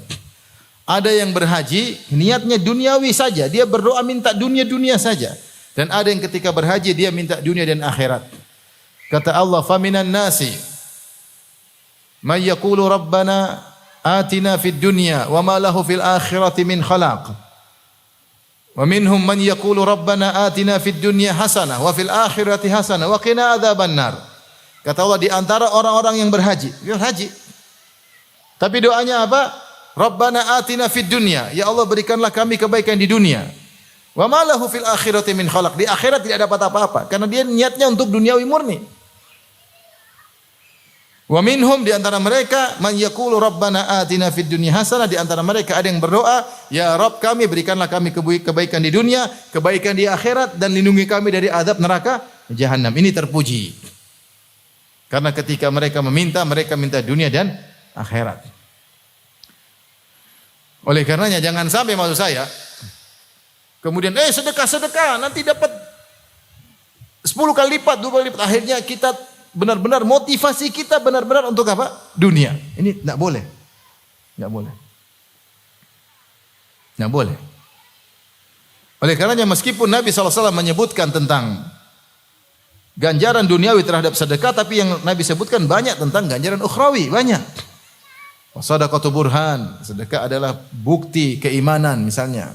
Ada yang berhaji, niatnya duniawi saja, dia berdoa minta dunia-dunia saja. Dan ada yang ketika berhaji, dia minta dunia dan akhirat. Kata Allah, faminan nasi may yaqulu rabbana atina fid dunya wa ma lahu fil akhirati min khalaq. Wa minhum man yaqulu rabbana atina fid dunya hasanah wa fil akhirati hasanah wa qina adzabannar. Kata Allah, di antara orang-orang yang berhaji, dia haji. Tapi doanya apa? Rabbana atina fid dunya, ya Allah berikanlah kami kebaikan di dunia. Wa ma lahu fil akhirati min khalaq. Di akhirat tidak dapat apa-apa karena dia niatnya untuk duniawi murni. Wa minhum, di antara mereka, man yaqulu rabbana atina fid dunya hasanah, di antara mereka ada yang berdoa, ya Rabb kami berikanlah kami kebaikan di dunia, kebaikan di akhirat, dan lindungi kami dari azab neraka jahanam. Ini terpuji. Karena ketika mereka minta dunia dan akhirat. Oleh karenanya jangan sampai, maksud saya, kemudian sedekah nanti dapat 10 kali lipat, 2 kali lipat. Akhirnya kita benar-benar motivasi kita benar-benar untuk apa? Dunia. Ini enggak boleh. Enggak boleh. Enggak boleh. Oleh karenanya meskipun Nabi SAW menyebutkan tentang ganjaran duniawi terhadap sedekah, tapi yang Nabi sebutkan banyak tentang ganjaran ukhrawi, banyak. Shadaqatu burhan, sedekah adalah bukti keimanan misalnya.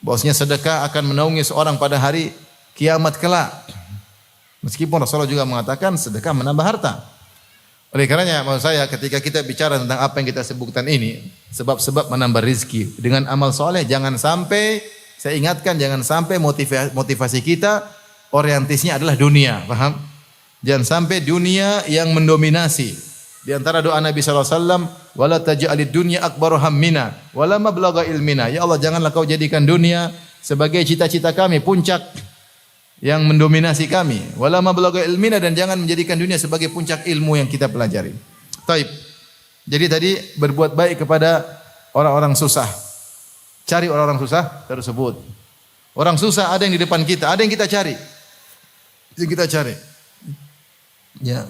Bahwasanya sedekah akan menaungi seorang pada hari kiamat kelak. Meskipun Rasulullah juga mengatakan sedekah menambah harta. Oleh karenanya maksud saya ketika kita bicara tentang apa yang kita sebutkan ini, sebab-sebab menambah rizki dengan amal soleh, jangan sampai, saya ingatkan, jangan sampai motivasi kita orientisnya adalah dunia, paham? Jangan sampai dunia yang mendominasi. Di antara doa Nabi SAW, wala taj'alid dunya akbaru hammina wala mablagha ilmina. Ya Allah, janganlah kau jadikan dunia sebagai cita-cita kami, puncak yang mendominasi kami. Wala mablagha ilmina, dan jangan menjadikan dunia sebagai puncak ilmu yang kita pelajari. Taib. Jadi tadi berbuat baik kepada orang-orang susah. Cari orang-orang susah tersebut. Orang susah ada yang di depan kita, ada yang kita cari. Yang kita cari. Ya.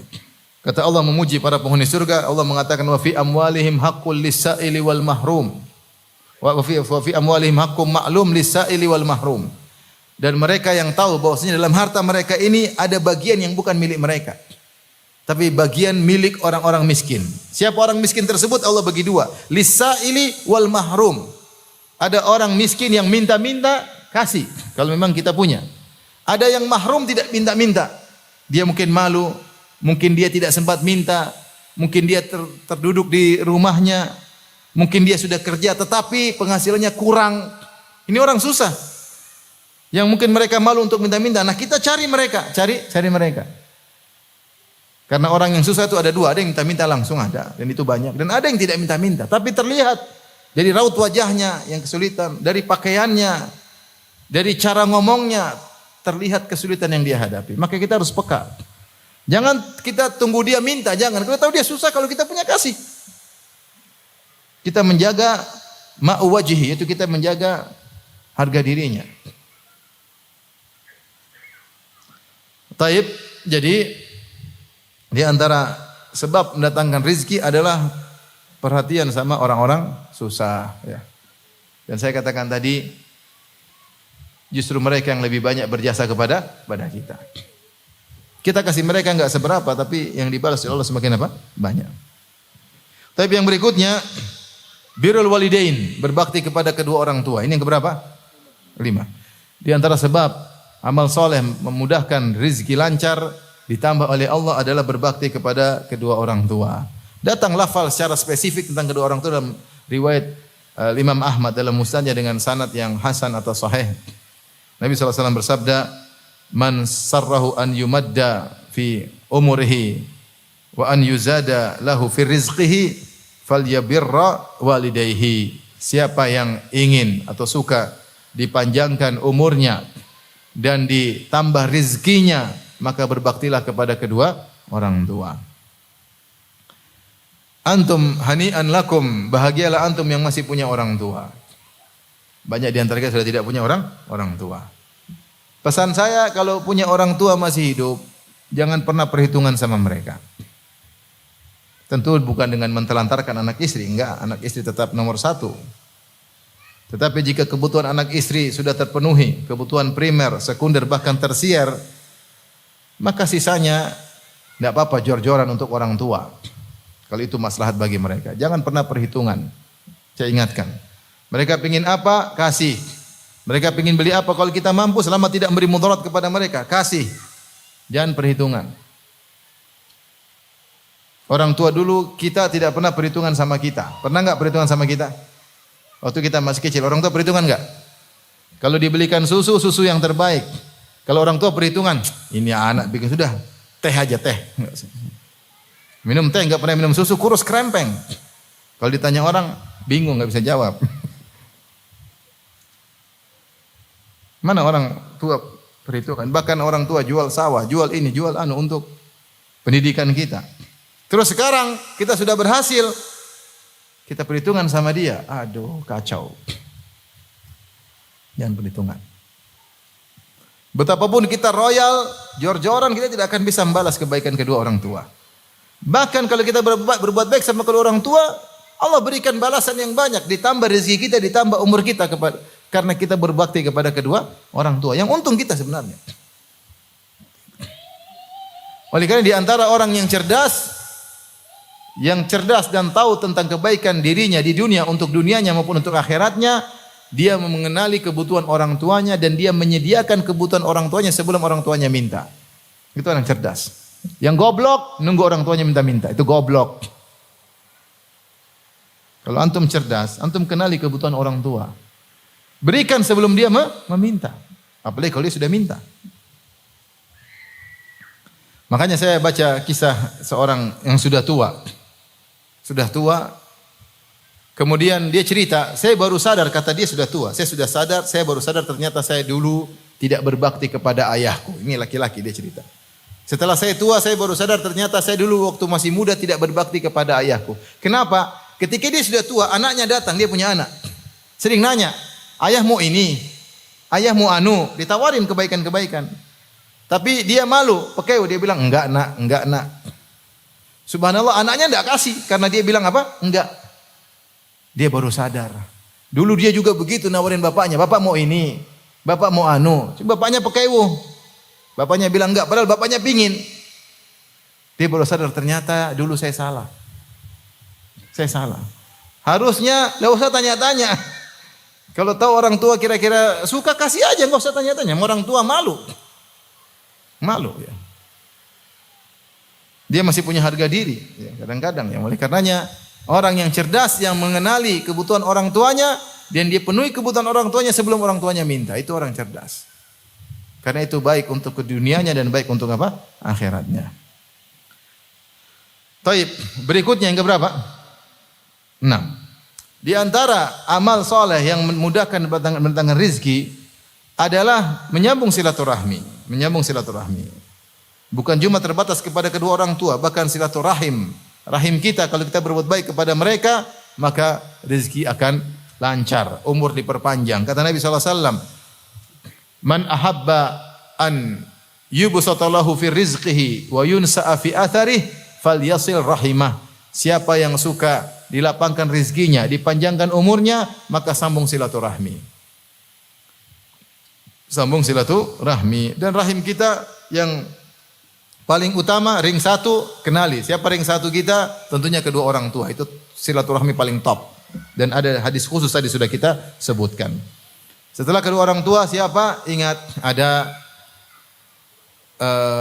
Kata Allah memuji para penghuni surga, Allah mengatakan wa fi amwalihim haqqul lis-sa'ili wal mahrum. Wa fi amwalihim haqqum ma'lum lis-sa'ili wal mahrum. Dan mereka yang tahu bahwasanya dalam harta mereka ini ada bagian yang bukan milik mereka, tapi bagian milik orang-orang miskin. Siapa orang miskin tersebut? Allah bagi dua, lis-sa'ili wal mahrum. Ada orang miskin yang minta-minta, kasih kalau memang kita punya. Ada yang mahrum, tidak minta-minta. Dia mungkin malu, mungkin dia tidak sempat minta, mungkin dia terduduk di rumahnya, mungkin dia sudah kerja tetapi penghasilannya kurang. Ini orang susah yang mungkin mereka malu untuk minta-minta. Nah, kita cari mereka, cari mereka. Karena orang yang susah itu ada dua, ada yang minta-minta langsung ada, dan itu banyak, dan ada yang tidak minta-minta, tapi terlihat dari raut wajahnya yang kesulitan, dari pakaiannya, dari cara ngomongnya terlihat kesulitan yang dia hadapi. Maka kita harus peka. Jangan kita tunggu dia minta, jangan. Kita tahu dia susah, kalau kita punya kasih. Kita menjaga ma'u wajhi, yaitu kita menjaga harga dirinya. Taib, jadi di antara sebab mendatangkan rezeki adalah perhatian sama orang-orang susah. Ya. Dan saya katakan tadi, justru mereka yang lebih banyak berjasa kepada kita. Kita kasih mereka enggak seberapa, tapi yang dibalas oleh Allah semakin apa? Banyak. Tapi yang berikutnya, birrul walidain, berbakti kepada kedua orang tua. Ini yang keberapa? 5. Di antara sebab amal soleh memudahkan rizki lancar ditambah oleh Allah adalah berbakti kepada kedua orang tua. Datang lafal secara spesifik tentang kedua orang tua dalam riwayat Imam Ahmad dalam musnadnya dengan sanad yang hasan atau sahih. Nabi SAW bersabda, "Man sarrahu an yumadda fi umurihi wa an yuzada lahu fi rizqihi falyabirra walidayhi." Siapa yang ingin atau suka dipanjangkan umurnya dan ditambah rizkinya, maka berbaktilah kepada kedua orang tua. Antum hani'an lakum, bahagialah antum yang masih punya orang tua. Banyak di antara kita sudah tidak punya orang tua. Pesan saya, kalau punya orang tua masih hidup, jangan pernah perhitungan sama mereka. Tentu bukan dengan mentelantarkan anak istri, enggak, anak istri tetap nomor satu. Tetapi jika kebutuhan anak istri sudah terpenuhi, kebutuhan primer, sekunder, bahkan tersier, maka sisanya tidak apa-apa jor-joran untuk orang tua. Kalau itu maslahat bagi mereka. Jangan pernah perhitungan. Saya ingatkan. Mereka ingin apa? Kasih. Mereka ingin beli apa? Kalau kita mampu selama tidak memberi mudarat kepada mereka, kasih. Jangan perhitungan. Orang tua dulu kita tidak pernah perhitungan sama kita. Pernah enggak perhitungan sama kita? Waktu kita masih kecil, orang tua perhitungan enggak? Kalau dibelikan susu, susu yang terbaik. Kalau orang tua perhitungan, ini anak bikin sudah, teh aja teh. Minum teh enggak pernah minum susu, kurus krempeng. Kalau ditanya orang, bingung enggak bisa jawab. Mana orang tua perhitungan? Bahkan orang tua jual sawah, jual ini, jual anu untuk pendidikan kita. Terus sekarang kita sudah berhasil, kita perhitungan sama dia. Aduh, kacau. Jangan perhitungan. Betapapun kita royal, jor-joran, kita tidak akan bisa membalas kebaikan kedua orang tua. Bahkan kalau kita berbuat baik sama kedua orang tua, Allah berikan balasan yang banyak. Ditambah rezeki kita, ditambah umur kita karena kita berbakti kepada kedua orang tua. Yang untung kita sebenarnya. Oleh karena di antara orang yang cerdas dan tahu tentang kebaikan dirinya di dunia untuk dunianya maupun untuk akhiratnya, dia mengenali kebutuhan orang tuanya dan dia menyediakan kebutuhan orang tuanya sebelum orang tuanya minta. Itu orang cerdas. Yang goblok nunggu orang tuanya minta-minta, itu goblok. Kalau antum cerdas, antum kenali kebutuhan orang tua. Berikan sebelum dia meminta. Apalagi kalau dia sudah minta. Makanya saya baca kisah seorang yang sudah tua. Sudah tua, kemudian dia cerita, saya baru sadar, kata dia sudah tua, saya baru sadar ternyata saya dulu tidak berbakti kepada ayahku. Ini laki-laki dia cerita. Setelah saya tua, saya baru sadar ternyata saya dulu waktu masih muda tidak berbakti kepada ayahku. Kenapa? Ketika dia sudah tua, anaknya datang, dia punya anak. Sering nanya, ayah mau ini, ayah mau anu, ditawarin kebaikan-kebaikan. Tapi dia malu, pekeu, dia bilang, enggak nak. Subhanallah, anaknya enggak kasih karena dia bilang apa? Enggak. Dia baru sadar. Dulu dia juga begitu nawarin bapaknya, bapak mau ini, bapak mau anu. Bapaknya pekeu. Bapaknya bilang enggak, padahal bapaknya pingin. Dia baru sadar ternyata dulu saya salah. Saya salah. Harusnya enggak usah tanya-tanya. Kalau tahu orang tua kira-kira suka, kasih aja, enggak usah tanya-tanya. Orang tua malu. Malu ya. Dia masih punya harga diri, ya, kadang-kadang ya. Oleh karenanya orang yang cerdas yang mengenali kebutuhan orang tuanya dan dia penuhi kebutuhan orang tuanya sebelum orang tuanya minta, itu orang cerdas. Karena itu baik untuk dunianya dan baik untuk apa? Akhiratnya. Taib, berikutnya yang keberapa? 6. Di antara amal soleh yang memudahkan mendatangkan rizki adalah menyambung silaturahmi. Bukan cuma terbatas kepada kedua orang tua, bahkan silaturahim. Rahim kita, kalau kita berbuat baik kepada mereka, maka rezeki akan lancar, umur diperpanjang. Kata Nabi SAW, Man ahabba an yubsatalahu fi rizqihi wa yunsa'a fi atharih falyasil rahimah. Siapa yang suka dilapangkan rezekinya, dipanjangkan umurnya, maka sambung silaturahmi. Sambung silaturahmi. Dan rahim kita yang paling utama, ring 1, kenali. Siapa ring 1 kita? Tentunya kedua orang tua. Itu silaturahmi paling top. Dan ada hadis khusus tadi sudah kita sebutkan. Setelah kedua orang tua siapa? Ingat, ada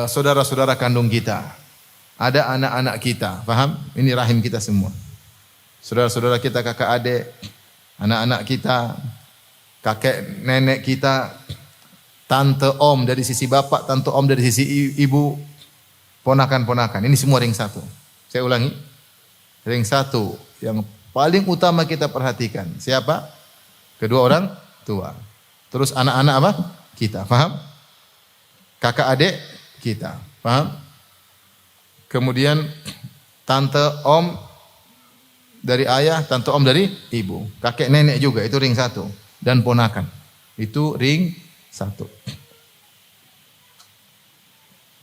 saudara-saudara kandung kita. Ada anak-anak kita, paham? Ini rahim kita semua. Saudara-saudara kita, kakak adik, anak-anak kita, kakek nenek kita, tante om dari sisi bapak, tante om dari sisi ibu, ponakan-ponakan. Ini semua ring satu. Saya ulangi. Ring satu yang paling utama kita perhatikan. Siapa? Kedua orang tua. Terus anak-anak apa? Kita. Paham? Kakak adik kita. Paham? Kemudian tante om dari ayah, tante om dari ibu. Kakek nenek juga, itu ring satu. Dan ponakan. Itu ring satu.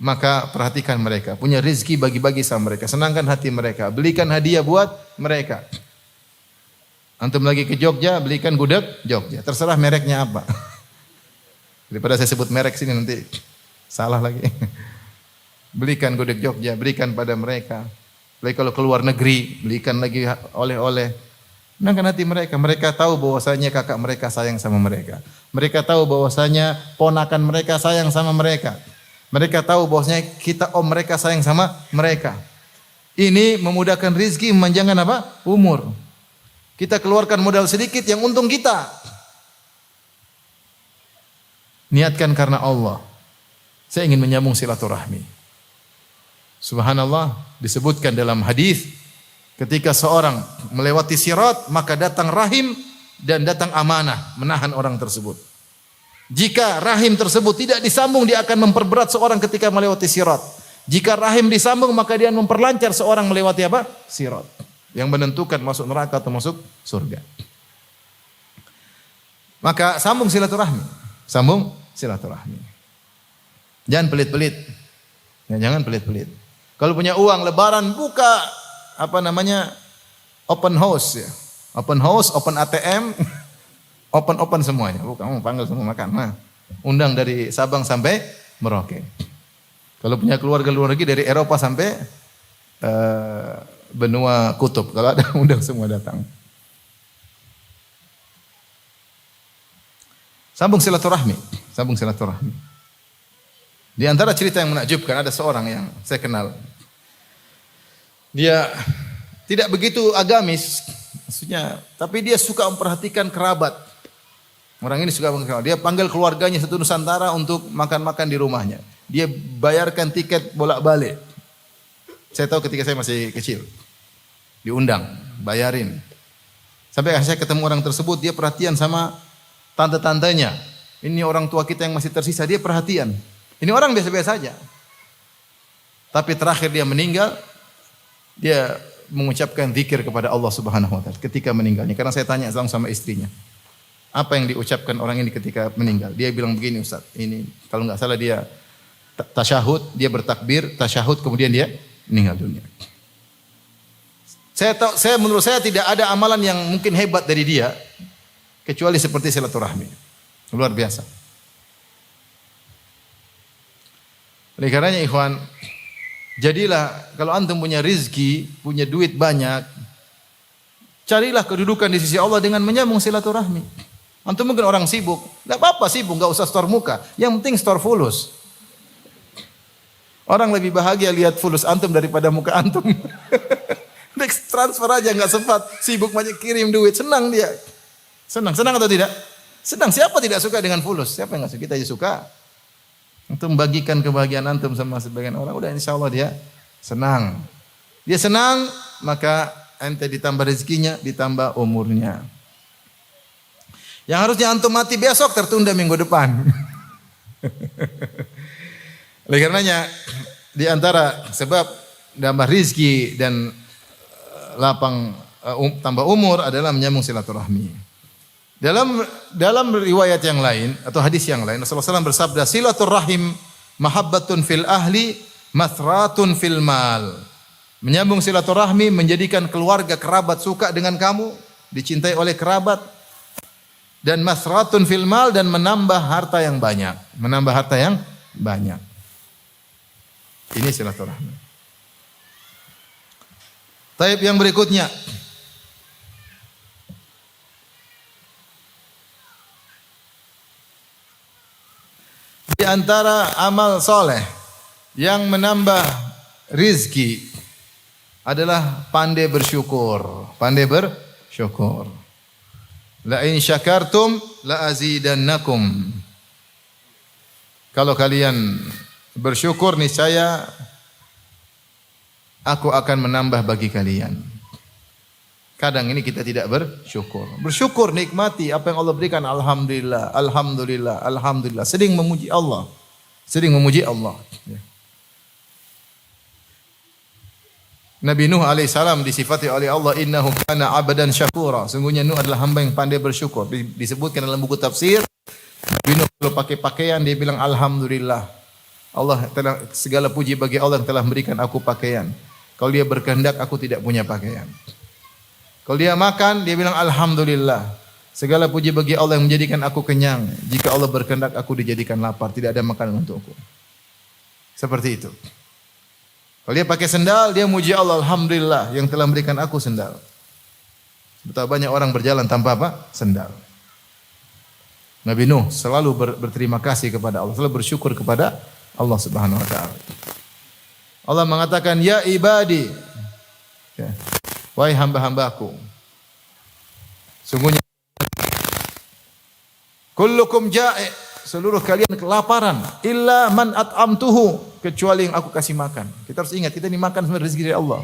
Maka perhatikan mereka, punya rezeki bagi-bagi sama mereka, senangkan hati mereka, belikan hadiah buat mereka. Antum lagi ke Jogja, belikan gudeg Jogja, terserah mereknya apa. Daripada saya sebut merek sini nanti salah lagi. Belikan gudeg Jogja, berikan pada mereka. Lagi kalau keluar negeri, belikan lagi oleh-oleh. Senangkan hati mereka, mereka tahu bahwasanya kakak mereka sayang sama mereka. Mereka tahu bahwasanya ponakan mereka sayang sama mereka. Mereka tahu bahwasanya kita om mereka sayang sama mereka. Ini memudahkan rizki, memanjangkan apa? Umur. Kita keluarkan modal sedikit yang untung kita. Niatkan karena Allah. Saya ingin menyambung silaturahmi. Subhanallah, disebutkan dalam hadis ketika seorang melewati sirat maka datang rahim dan datang amanah menahan orang tersebut. Jika rahim tersebut tidak disambung, dia akan memperberat seorang ketika melewati sirat. Jika rahim disambung, maka dia memperlancar seorang melewati apa? Sirat. Yang menentukan masuk neraka atau masuk surga. Maka sambung silaturahmi. Sambung silaturahmi. Jangan pelit-pelit. Ya, jangan pelit-pelit. Kalau punya uang lebaran, buka open house ya. Open house, open ATM. Open semuanya. Kamu panggil semua makan. Nah, undang dari Sabang sampai Merauke. Kalau punya keluarga luar negeri dari Eropa sampai benua kutub. Kalau ada undang semua datang. Sambung silaturahmi. Sambung silaturahmi. Di antara cerita yang menakjubkan ada seorang yang saya kenal. Dia tidak begitu agamis, maksudnya, tapi dia suka memperhatikan kerabat. Orang ini suka mengenal. Dia panggil keluarganya satu Nusantara untuk makan-makan di rumahnya. Dia bayarkan tiket bolak-balik. Saya tahu ketika saya masih kecil. Diundang, bayarin. Sampai saya ketemu orang tersebut, dia perhatian sama tante-tantenya. Ini orang tua kita yang masih tersisa, dia perhatian. Ini orang biasa-biasa saja. Tapi terakhir dia meninggal, dia mengucapkan zikir kepada Allah Subhanahu wa taala ketika meninggalnya. Karena saya tanya langsung sama istrinya. Apa yang diucapkan orang ini ketika meninggal? Dia bilang begini, Ustaz. Ini kalau enggak salah dia tasyahud, dia bertakbir, tasyahud, kemudian dia meninggal dunia. Menurut saya tidak ada amalan yang mungkin hebat dari dia kecuali seperti silaturahmi. Luar biasa. Oleh karenanya ikhwan, jadilah kalau antum punya rizki, punya duit banyak, carilah kedudukan di sisi Allah dengan menyambung silaturahmi. Antum mungkin orang sibuk, enggak apa-apa sibuk, enggak usah store muka. Yang penting store fulus. Orang lebih bahagia lihat fulus antum daripada muka antum. Next transfer aja enggak sempat, sibuk banyak kirim duit, senang dia. Senang atau tidak? Senang. Siapa tidak suka dengan fulus? Siapa yang enggak suka? Kita aja suka. Antum bagikan kebahagiaan antum sama sebagian orang, udah insyaallah dia senang. Dia senang, maka ente ditambah rezekinya, ditambah umurnya. Yang harusnya antum mati besok tertunda minggu depan. Oleh karenanya di antara sebab nambah rezeki dan lapang tambah umur adalah menyambung silaturahmi. Dalam riwayat yang lain atau hadis yang lain Rasulullah SAW bersabda, silaturahim mahabbatun fil ahli mathratun fil mal. Menyambung silaturahmi menjadikan keluarga kerabat suka dengan kamu, dicintai oleh kerabat. Dan masratun fil mal, dan menambah harta yang banyak. Menambah harta yang banyak. Ini silaturahmi. Taib yang berikutnya. Di antara amal soleh Yang menambah rizki adalah pandai bersyukur. Pandai bersyukur. La in syakartum la azidannakum. Kalau kalian bersyukur niscaya aku akan menambah bagi kalian. Kadang ini kita tidak bersyukur. Bersyukur, nikmati apa yang Allah berikan. Alhamdulillah, alhamdulillah, alhamdulillah. Sering memuji Allah. Sering memuji Allah. Nabi Nuh alaihissalam disifati oleh Allah, innahu kana abdan syakura. Sungguhnya Nuh adalah hamba yang pandai bersyukur. Disebutkan dalam buku tafsir, Nabi Nuh kalau pakai pakaian dia bilang alhamdulillah. Allah telah, segala puji bagi Allah yang telah memberikan aku pakaian. Kalau dia berkehendak aku tidak punya pakaian. Kalau dia makan, dia bilang alhamdulillah. Segala puji bagi Allah yang menjadikan aku kenyang. Jika Allah berkehendak aku dijadikan lapar, tidak ada makanan untukku. Seperti itu. Kalau dia pakai sendal, dia muji Allah, alhamdulillah yang telah memberikan aku sendal. Betapa banyak orang berjalan tanpa apa? Sendal. Nabi Nuh selalu berterima kasih kepada Allah, selalu bersyukur kepada Allah Subhanahu wa taala. Allah mengatakan, "Ya ibadi." Ya. Wahai hamba-hambaku, sungguhnya kullukum ja'i, seluruh kalian kelaparan, illa man at'amtuhu, kecuali yang aku kasih makan. Kita harus ingat, kita ini makan sebenarnya rezeki dari Allah.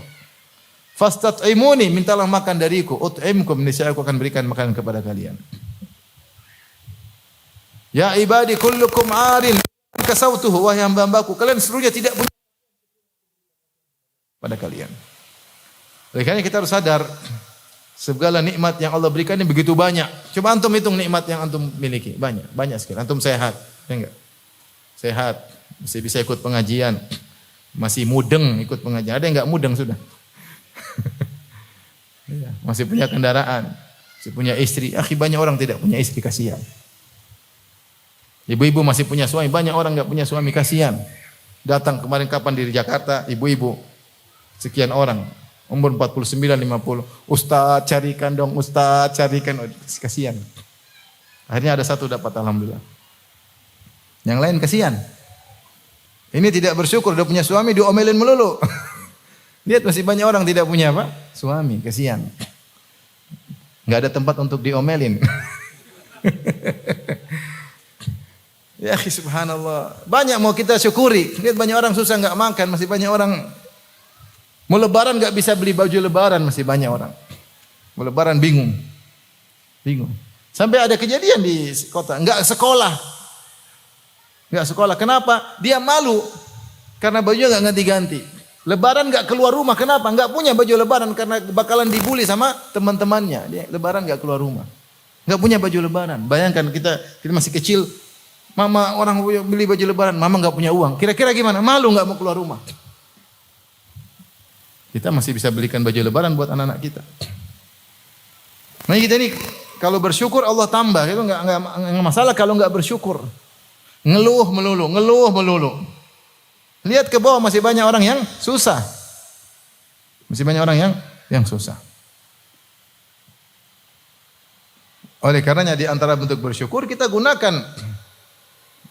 Fastat'imuni, mintalah makan dariku, ut'imkum, niscaya aku akan berikan makanan kepada kalian. Ya ibadi kullukum 'arin kasautuhu, wahai hamba-hambaku, kalian seluruhnya tidak punya pada kalian. Oleh karena kita harus sadar segala nikmat yang Allah berikan ini begitu banyak. Coba antum hitung nikmat yang antum miliki, banyak sekali. Antum sehat, ya enggak? Sehat, masih bisa ikut pengajian, masih mudeng ikut pengajian. Ada yang enggak mudeng sudah? Masih punya kendaraan, masih punya istri. Akhi, banyak orang tidak punya istri, kasihan. Ibu-ibu masih punya suami, banyak orang enggak punya suami, kasihan. Datang kemarin kapan di Jakarta, ibu-ibu sekian orang. Umur 49, 50. Ustaz carikan dong, Ustaz carikan. Kasihan. Akhirnya ada satu dapat, alhamdulillah. Yang lain kasihan. Ini tidak bersyukur, udah punya suami diomelin melulu. Lihat masih banyak orang tidak punya apa? Suami, kasihan. Enggak ada tempat untuk diomelin. Ya akhi, subhanallah. Banyak mau kita syukuri. Lihat banyak orang susah enggak makan, masih banyak orang mau lebaran enggak bisa beli baju lebaran, masih banyak orang. Mau lebaran bingung. Sampai ada kejadian di kota, enggak sekolah. Kenapa? Dia malu karena bajunya enggak ganti-ganti. Lebaran enggak keluar rumah, kenapa? Enggak punya baju lebaran karena bakalan dibully sama teman-temannya. Dia lebaran enggak keluar rumah. Enggak punya baju lebaran. Bayangkan kita masih kecil, mama orang beli baju lebaran, mama enggak punya uang. Kira-kira gimana? Malu enggak mau keluar rumah. Kita masih bisa belikan baju lebaran buat anak-anak kita. Nah kita ini kalau bersyukur Allah tambah, itu enggak masalah kalau enggak bersyukur. Ngeluh melulu. Lihat ke bawah masih banyak orang yang susah. Masih banyak orang yang susah. Oleh karenanya di antara bentuk bersyukur kita gunakan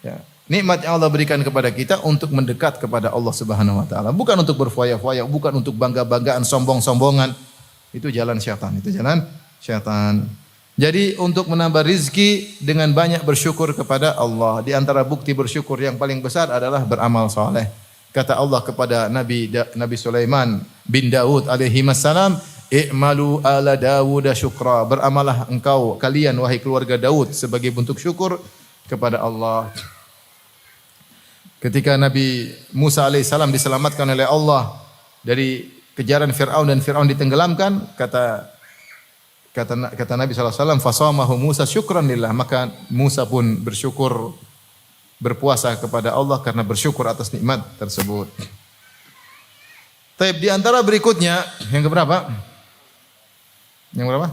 ya, nikmat yang Allah berikan kepada kita untuk mendekat kepada Allah Subhanahu wa taala, bukan untuk berfoya-foya, bukan untuk bangga-banggaan, sombong-sombongan. Itu jalan syaitan, Jadi untuk menambah rizki dengan banyak bersyukur kepada Allah. Di antara bukti bersyukur yang paling besar adalah beramal saleh. Kata Allah kepada Nabi Sulaiman bin Daud alaihi salam, "I'malu ala Dawud syukra." Beramalah kalian wahai keluarga Daud sebagai bentuk syukur kepada Allah. Ketika Nabi Musa alaihissalam diselamatkan oleh Allah dari kejaran Fir'aun dan Fir'aun ditenggelamkan, kata Nabi SAW, fasamahu Musa syukran lillah, maka Musa pun bersyukur, berpuasa kepada Allah karena bersyukur atas nikmat tersebut. Taib di antara berikutnya yang keberapa? Yang berapa?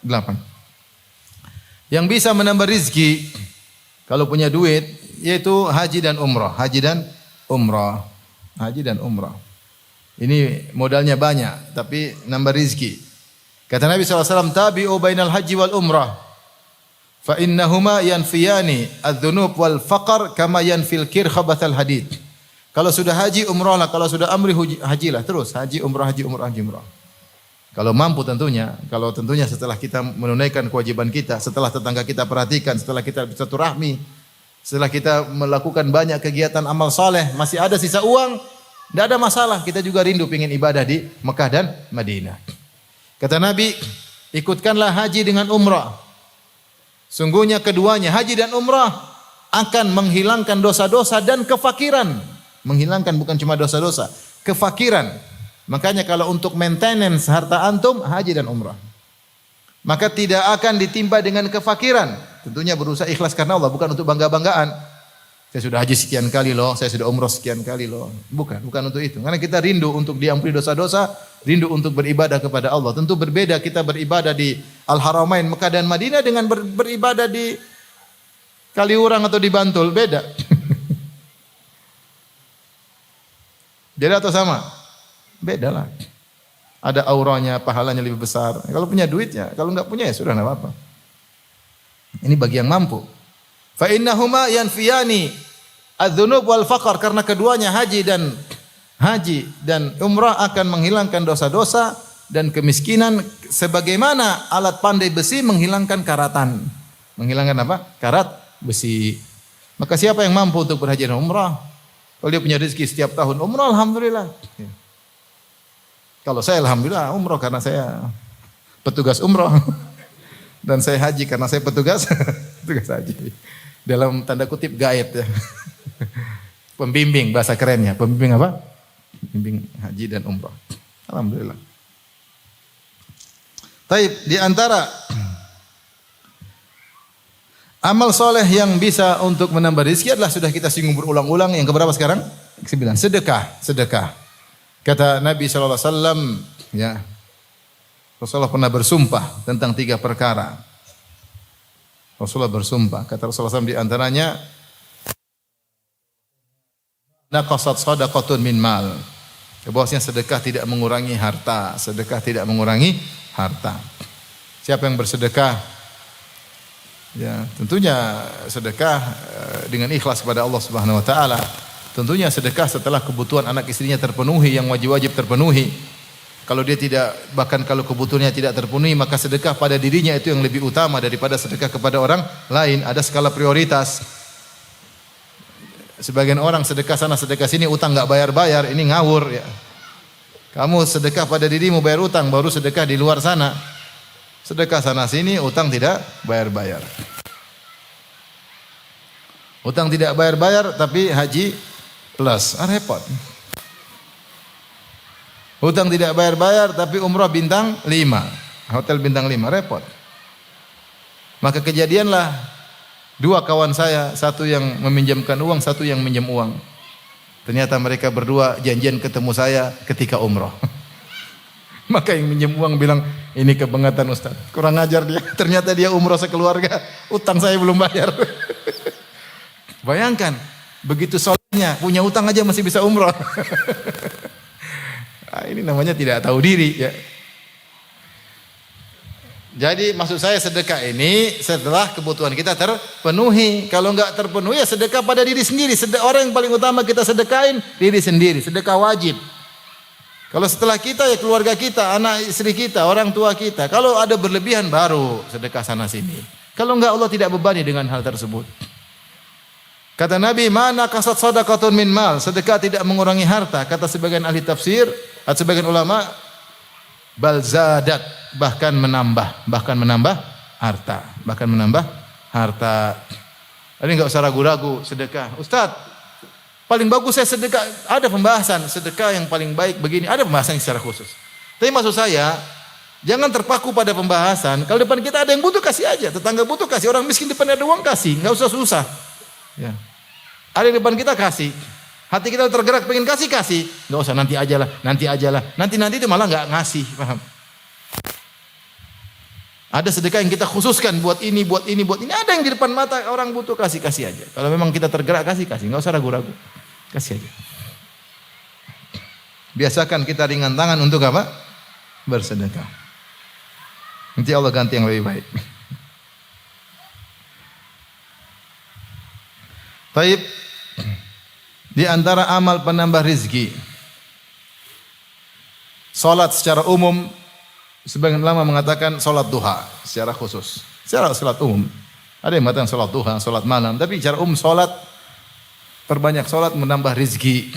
8. Yang bisa menambah rizki kalau punya duit yaitu haji dan umrah. Ini modalnya banyak tapi nambah rizki. Kata Nabi SAW, tabi'u bainal haji wal umrah fa innahuma yanfiyani adz-dzunub wal faqr kama yanfil kir khabathal hadid. Kalau sudah haji umrah lah, kalau sudah amri hajilah terus, haji umrah haji umrah haji umrah. Kalau mampu tentunya, kalau tentunya setelah kita menunaikan kewajiban kita, setelah tetangga kita perhatikan, setelah kita bersilaturahmi, setelah kita melakukan banyak kegiatan amal soleh, masih ada sisa uang, tidak ada masalah. Kita juga rindu ingin ibadah di Mekah dan Madinah. Kata Nabi, ikutkanlah haji dengan umrah. Sungguhnya keduanya, haji dan umrah, akan menghilangkan dosa-dosa dan kefakiran. Menghilangkan bukan cuma dosa-dosa, kefakiran. Makanya kalau untuk maintenance harta antum, haji dan umrah. Maka tidak akan ditimpa dengan kefakiran. Tentunya berusaha ikhlas karena Allah, bukan untuk bangga-banggaan. Saya sudah haji sekian kali loh, saya sudah umrah sekian kali loh. Bukan untuk itu. Karena kita rindu untuk diampuni dosa-dosa, rindu untuk beribadah kepada Allah. Tentu berbeda kita beribadah di Al-Haramain Mekah dan Madinah dengan beribadah di Kaliurang atau di Bantul, beda. Beda atau sama? Beda lah. Ada auranya, pahalanya lebih besar. Kalau punya duitnya, kalau enggak punya ya sudah enggak apa-apa. Ini bagi yang mampu. Fa innahuma yanfiyani adz-dzunub wal faqr, karena keduanya haji dan umrah akan menghilangkan dosa-dosa dan kemiskinan sebagaimana alat pandai besi menghilangkan karatan. Menghilangkan apa? Karat besi. Maka siapa yang mampu untuk berhaji dan umrah? Kalau dia punya rezeki setiap tahun umrah, alhamdulillah. Kalau saya alhamdulillah umrah karena saya petugas umrah. Dan saya haji karena saya petugas haji. Dalam tanda kutip gaib ya. Pembimbing bahasa kerennya. Pembimbing apa? Pembimbing haji dan umrah. Alhamdulillah. Taib, di antara amal soleh yang bisa untuk menambah rezeki adalah sudah kita singgung berulang-ulang. Yang keberapa sekarang? 9. Sedekah. Kata Nabi SAW, ya, Rasulullah pernah bersumpah tentang 3 perkara. Rasulullah bersumpah, kata Rasulullah SAW di antaranya, naqasat shadaqatun min mal. Bahwasanya sedekah tidak mengurangi harta. Sedekah tidak mengurangi harta. Siapa yang bersedekah? Ya, tentunya sedekah dengan ikhlas kepada Allah Subhanahu wa taala. Tentunya sedekah setelah kebutuhan anak istrinya terpenuhi, yang wajib-wajib terpenuhi. Kalau dia tidak, bahkan kalau kebutuhannya tidak terpenuhi, maka sedekah pada dirinya itu yang lebih utama daripada sedekah kepada orang lain. Ada skala prioritas. Sebagian orang sedekah sana sedekah sini, utang enggak bayar-bayar, ini ngawur ya. Kamu sedekah pada dirimu bayar utang, baru sedekah di luar sana. Sedekah sana sini, utang tidak bayar-bayar. Utang tidak bayar-bayar tapi haji plus, repot. Hutang tidak bayar-bayar tapi umrah bintang 5. Hotel bintang 5, repot. Maka kejadianlah 2 kawan saya, satu yang meminjamkan uang, satu yang minjam uang. Ternyata mereka berdua janjian ketemu saya ketika umrah. Maka yang minjam uang bilang, ini kebangetan Ustaz. Kurang ajar dia. Ternyata dia umrah sekeluarga, utang saya belum bayar. Bayangkan, begitu solehnya, punya utang aja masih bisa umrah. Nah, ini namanya tidak tahu diri ya. Jadi maksud saya sedekah ini setelah kebutuhan kita terpenuhi. Kalau enggak terpenuhi ya sedekah pada diri sendiri. Orang yang paling utama kita sedekahin diri sendiri. Sedekah wajib. Kalau setelah kita ya keluarga kita, anak istri kita, orang tua kita. Kalau ada berlebihan baru sedekah sana sini. Kalau enggak Allah tidak bebani dengan hal tersebut. Kata Nabi, mana kasat sadaqatun min mal, sedekah tidak mengurangi harta. Kata sebagian ahli tafsir, atau sebagian ulama, bal zadat, bahkan menambah harta. Ini enggak usah ragu-ragu sedekah. Ustaz, paling bagus saya sedekah. Ada pembahasan sedekah yang paling baik begini. Ada pembahasan secara khusus. Tapi maksud saya, jangan terpaku pada pembahasan. Kalau depan kita ada yang butuh, kasih aja. Tetangga butuh, kasih. Orang miskin depan ada uang, kasih. Enggak usah susah. Ya. Ada di depan kita, kasih. Hati kita tergerak pengen kasih. Enggak usah nanti aja lah. Nanti itu malah enggak ngasih, paham? Ada sedekah yang kita khususkan buat ini. Ada yang di depan mata orang butuh, kasih aja. Kalau memang kita tergerak kasih. Enggak usah ragu-ragu. Kasih aja. Biasakan kita ringan tangan untuk apa? Bersedekah. Nanti Allah ganti yang lebih baik. Taib. Di antara amal penambah rizki, salat secara umum, sebagian ulama mengatakan salat duha secara khusus. Secara salat umum, ada yang mengatakan salat duha, salat malam, tapi secara umum salat, perbanyak salat menambah rizki.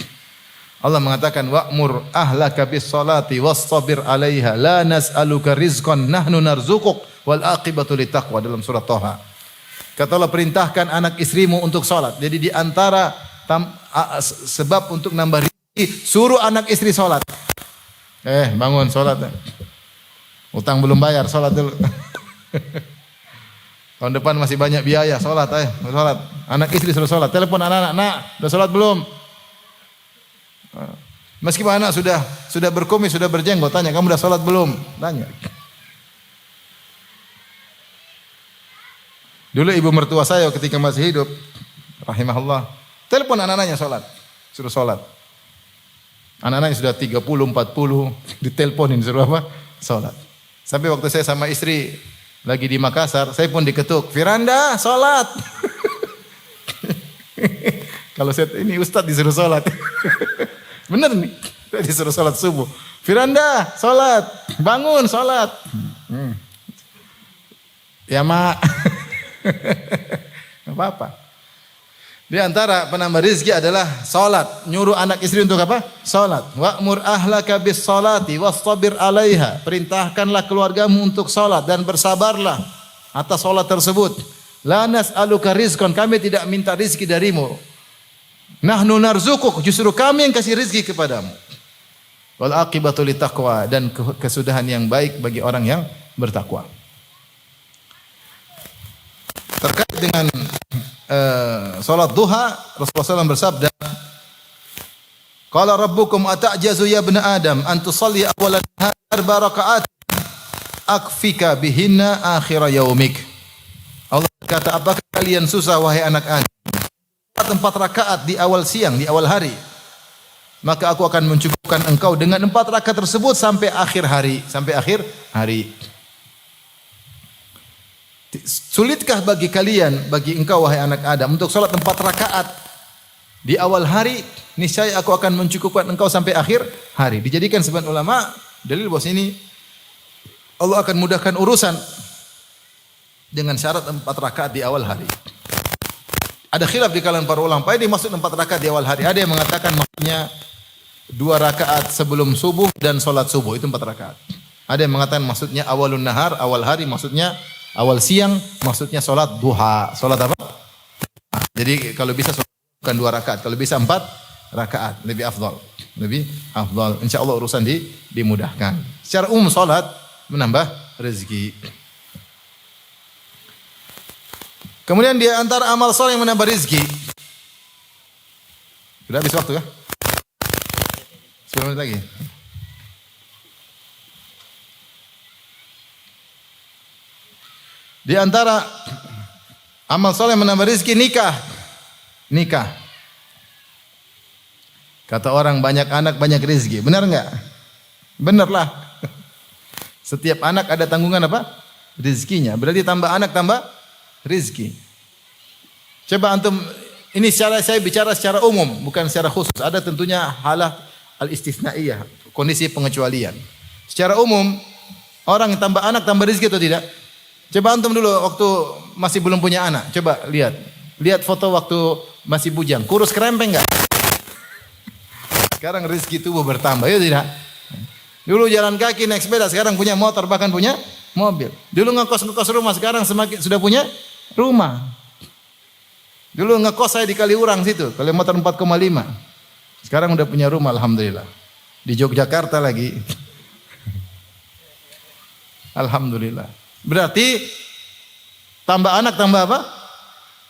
Allah mengatakan wa'mur ahlaka bis salati wastabir 'alaiha la nas'aluka rizqan nahnu narzuquk wal aqibatu littaqwa dalam surat Thaha. Kata Allah, perintahkan anak istrimu untuk salat. Jadi di antara sebab untuk nambah rezeki, suruh anak istri salat. Bangun salat. Utang belum bayar, salat dulu. Tahun depan masih banyak biaya, salat salat. Anak istri suruh salat. Telepon anak-anak, "Nak, udah salat belum?" Meskipun anak sudah berkumis, sudah berjenggot, tanya, "Kamu udah salat belum?" Tanya. Dulu ibu mertua saya ketika masih hidup, rahimahullah, telepon anak-anaknya salat, suruh salat. Anak-anaknya sudah 30, 40, diteleponin suruh apa? Salat. Sampai waktu saya sama istri lagi di Makassar, saya pun diketuk, "Firanda, salat." Kalau saya ini ustaz disuruh salat. Bener nih, saya disuruh salat subuh. "Firanda, salat, bangun salat." Ya mak. Enggak apa-apa. Di antara penambah rezeki adalah salat. Nyuruh anak istri untuk apa? Salat. Wa'mur ahlaka bis salati wastabir 'alaiha. Perintahkanlah keluargamu untuk salat dan bersabarlah atas salat tersebut. La nas'aluka rizqan, kami tidak minta rezeki darimu. Nahnu narzuquk, justru kami yang kasih rezeki kepadamu. Wal aqibatu littaqwa, dan kesudahan yang baik bagi orang yang bertakwa. Terkait dengan salat duha, Rasulullah SAW bersabda, "Qala rabbukum ata'jazu ya ibna Adam an tusalli awwalan nahar 4 rakaat akfika bihinna akhir yaumik." Allah berkata, "Apakah kalian susah wahai anak Adam? 4 rakaat di awal siang, di awal hari, maka aku akan mencukupkan engkau dengan 4 rakaat tersebut sampai akhir hari, sampai akhir hari." Sulitkah bagi kalian, bagi engkau wahai anak Adam, untuk salat 4 rakaat di awal hari? Niscaya aku akan mencukupkan engkau sampai akhir hari. Dijadikan sebagian ulama dalil bahwa ini Allah akan mudahkan urusan dengan syarat 4 rakaat di awal hari. Ada khilaf di kalangan para ulama, apa yang dimaksud 4 rakaat di awal hari? Ada yang mengatakan maksudnya 2 rakaat sebelum subuh dan salat subuh, itu 4 rakaat. Ada yang mengatakan maksudnya awalun nahar, awal hari, maksudnya awal siang, maksudnya salat duha. Salat apa? Jadi kalau bisa bukan 2 rakaat, kalau bisa 4 rakaat, lebih afdal. Lebih afdal. Insyaallah urusan dimudahkan. Secara umum salat menambah rezeki. Kemudian di antara amal saleh yang menambah rezeki. Sudah habis waktu ya? 10 menit lagi. Di antara amal soleh menambah rezeki, nikah. Nikah. Kata orang banyak anak banyak rezeki. Benar enggak? Benarlah. Setiap anak ada tanggungan apa? Rezekinya. Berarti tambah anak tambah rezeki. Coba antum, ini saya bicara secara umum, bukan secara khusus. Ada tentunya halah al-istisnaiyah, kondisi pengecualian. Secara umum, orang yang tambah anak tambah rezeki atau tidak? Coba antum dulu waktu masih belum punya anak, coba lihat. Lihat foto waktu masih bujang, kurus kerempeng enggak? Sekarang rezeki tubuh bertambah, ya tidak? Dulu jalan kaki naik sepeda, sekarang punya motor, bahkan punya mobil. Dulu ngekos rumah, sekarang semakin sudah punya rumah. Dulu ngekos saya di Kaliurang situ, kali motor 4,5. Sekarang udah punya rumah, alhamdulillah. Di Yogyakarta lagi. Alhamdulillah. Berarti tambah anak tambah apa?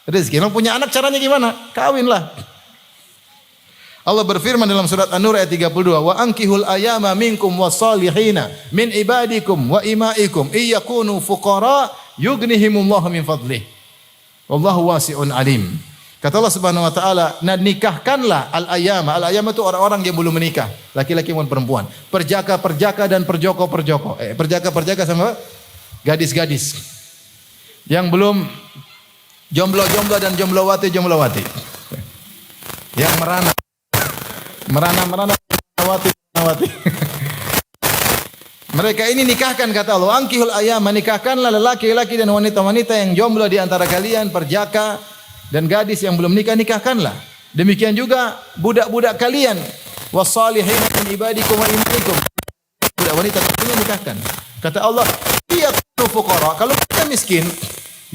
Rezeki. Kalau punya anak caranya gimana? Kawinlah. Allah berfirman dalam surat An-Nur ayat 32, "Wa ankihul ayama minkum wassalihina min ibadikum wa imaikum iyakunu fuqara yughnihimullahu min fadlih. Wallahu wasi'un alim." Kata Allah Subhanahu wa taala, nikahkanlah al-ayama. Al-ayama itu orang-orang yang belum menikah, laki-laki maupun perempuan. Perjaka-perjaka dan perjoko-perjoko. Perjaka-perjaka sama gadis-gadis yang belum jomblo-jomblo dan jomblowati-jomblowati yang merana. Merana-merana nawati. Mereka ini nikahkan kata Allah, ankihul ayama, nikahkanlah lelaki-lelaki dan wanita-wanita yang jomblo di antara kalian, perjaka dan gadis yang belum nikah, nikahkanlah. Demikian juga budak-budak kalian, wassalihin min ibadikum wa imanikum. Budak wanita kalian nikahkan. Kata Allah, iyakunu fuqara, kalau mereka miskin,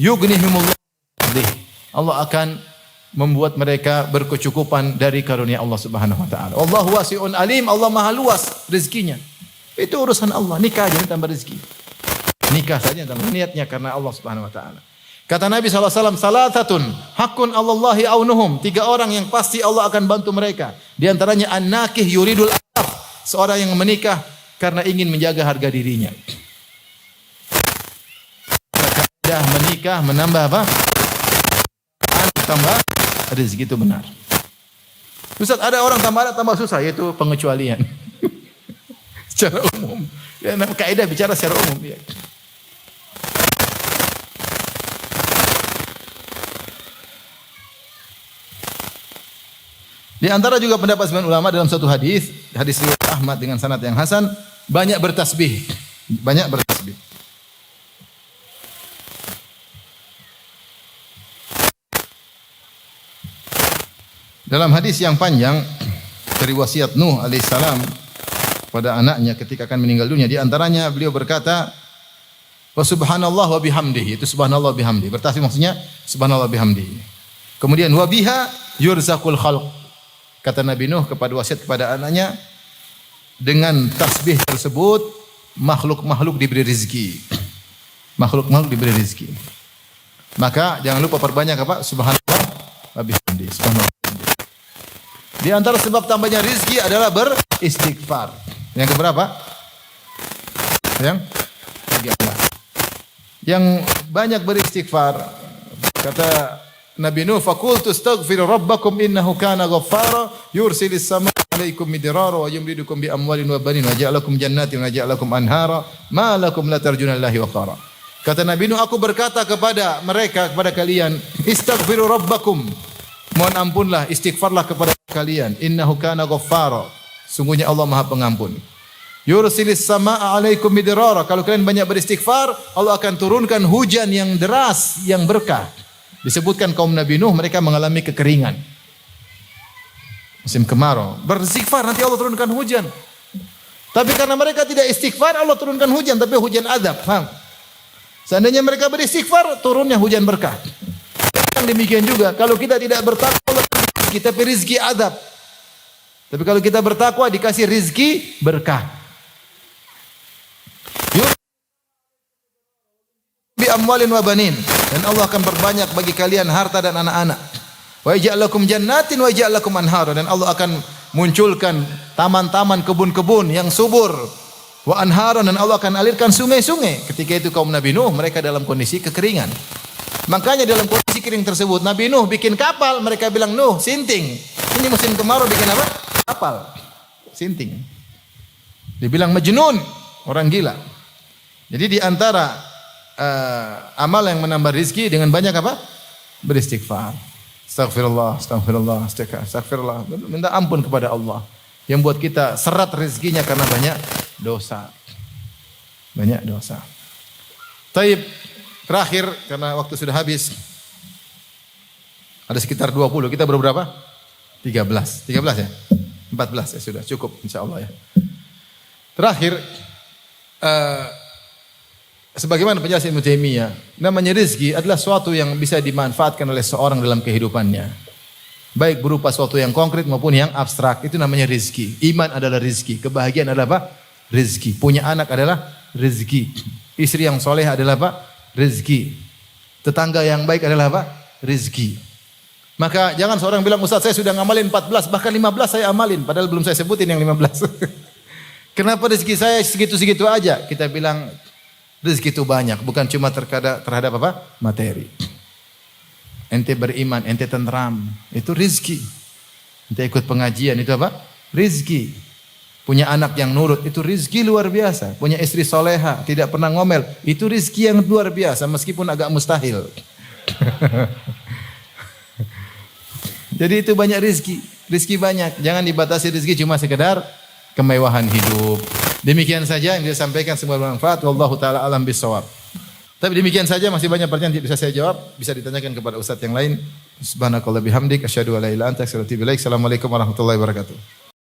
yughnihimullah. Allah akan membuat mereka berkecukupan dari karunia Allah Subhanahu wa taala. Allahu wasi'un alim, Allah Maha luas rezekinya. Itu urusan Allah. Nikah aja tambah rezeki. Nikah saja tambah niatnya karena Allah Subhanahu wa taala. Kata Nabi SAW, salatatun hakun Allahi aunuhum. 3 orang yang pasti Allah akan bantu mereka. Di antaranya an-nakih yuridul afaf. Seorang yang menikah karena ingin menjaga harga dirinya. Sudah menikah menambah apa? Tambah rezeki, itu benar. Ustaz, ada orang tambah susah, yaitu pengecualian. Secara umum. Ya, kaidah bicara secara umum. Ya. Di antara juga pendapat sebagian ulama dalam satu hadis riwayat Ahmad dengan sanad yang hasan, banyak bertasbih. Banyak bertasbih. Dalam hadis yang panjang dari wasiat Nuh alaihissalam pada anaknya ketika akan meninggal dunia, di antaranya beliau berkata, wa subhanallah wa bihamdihi. Itu subhanallah wa bihamdihi. Bertasbih maksudnya subhanallah wa bihamdihi. Kemudian wa biha yurzaqul khalq. Kata Nabi Nuh kepada wasiat kepada anaknya, dengan tasbih tersebut makhluk-makhluk diberi rezeki. Makhluk-makhluk diberi rezeki. Maka jangan lupa perbanyak apa? Subhanallah wa bihamdihi. Subhanallah. Di antara sebab tambahnya rezeki adalah beristighfar. Yang keberapa? Yang ketiga. Yang banyak beristighfar. Kata Nabi Nuh, "Faqultu astaghfiru rabbakum innahu kana ghaffara yursilis samaa 'alaikum midrara wa yumdidukum bi amwalin wa banin wa ja'alakum jannatin wa ja'alakum anhara ma lakum la tarjuna lillahi waqara." Kata Nabi Nuh, aku berkata kepada mereka, kepada kalian, "Istaghfiru rabbakum." Mohon ampunlah, istighfarlah kepada kalian. Innahu kana ghaffara. Sungguhnya Allah Maha Pengampun. Yursilis samaa 'alaikum midrara. Kalau kalian banyak beristighfar, Allah akan turunkan hujan yang deras, yang berkah. Disebutkan kaum Nabi Nuh mereka mengalami kekeringan. Musim kemarau. Beristighfar nanti Allah turunkan hujan. Tapi karena mereka tidak istighfar, Allah turunkan hujan, tapi hujan azab. Paham? Seandainya mereka beristighfar, turunnya hujan berkah. Demikian juga kalau kita tidak bertakwa, kita beri rezeki adab. Tapi kalau kita bertakwa dikasih rezeki berkah. Bi amwalin wa banin, dan Allah akan berbanyak bagi kalian harta dan anak-anak. Wa yaj'alakum jannatin wa yaj'alakum anhara, dan Allah akan munculkan taman-taman, kebun-kebun yang subur. Wa anhara, dan Allah akan alirkan sungai-sungai. Ketika itu kaum Nabi Nuh mereka dalam kondisi kekeringan. Makanya dalam kondisi kering tersebut Nabi Nuh bikin kapal, mereka bilang, "Nuh, sinting. Ini musim kemarau bikin apa? Kapal." Sinting. Dibilang majnun, orang gila. Jadi di antara amal yang menambah rezeki dengan banyak apa? Beristighfar. Astagfirullah, astagfirullah, astagfirullah. Minta ampun kepada Allah yang buat kita serat rezekinya karena banyak dosa. Banyak dosa. Taib. Terakhir, karena waktu sudah habis. Ada sekitar 20. Kita baru berapa? 13. 13 ya? 14 ya sudah. Cukup insyaAllah ya. Terakhir, sebagaimana penjelasan Ibnu Taimiyah, namanya rezeki adalah suatu yang bisa dimanfaatkan oleh seorang dalam kehidupannya. Baik berupa suatu yang konkret maupun yang abstrak. Itu namanya rezeki. Iman adalah rezeki. Kebahagiaan adalah apa? Rezeki. Punya anak adalah rezeki. Istri yang soleh adalah apa? Rezeki. Tetangga yang baik adalah apa? Rezeki. Maka jangan seorang bilang, "Ustaz, saya sudah ngamalin 14, bahkan 15 saya amalin." Padahal belum saya sebutin yang 15. Kenapa rezeki saya segitu-segitu aja? Kita bilang rezeki itu banyak, bukan cuma terhadap apa? Materi. Ente beriman, ente tenteram, itu rezeki. Ente ikut pengajian, itu apa? Rezeki. Punya anak yang nurut, itu rizki luar biasa. Punya istri soleha, tidak pernah ngomel, itu rizki yang luar biasa, meskipun agak mustahil. Jadi itu banyak rizki. Rizki banyak. Jangan dibatasi rizki cuma sekedar kemewahan hidup. Demikian saja yang saya sampaikan, semoga bermanfaat. Wallahu taala alam bisawab. Tapi demikian saja, masih banyak pertanyaan yang bisa saya jawab, bisa ditanyakan kepada ustaz yang lain. Subhanakallah bihamdik asyhadu an la ilaha illa anta astaghfiruka wa atubu ilaik. Assalamualaikum warahmatullahi wabarakatuh.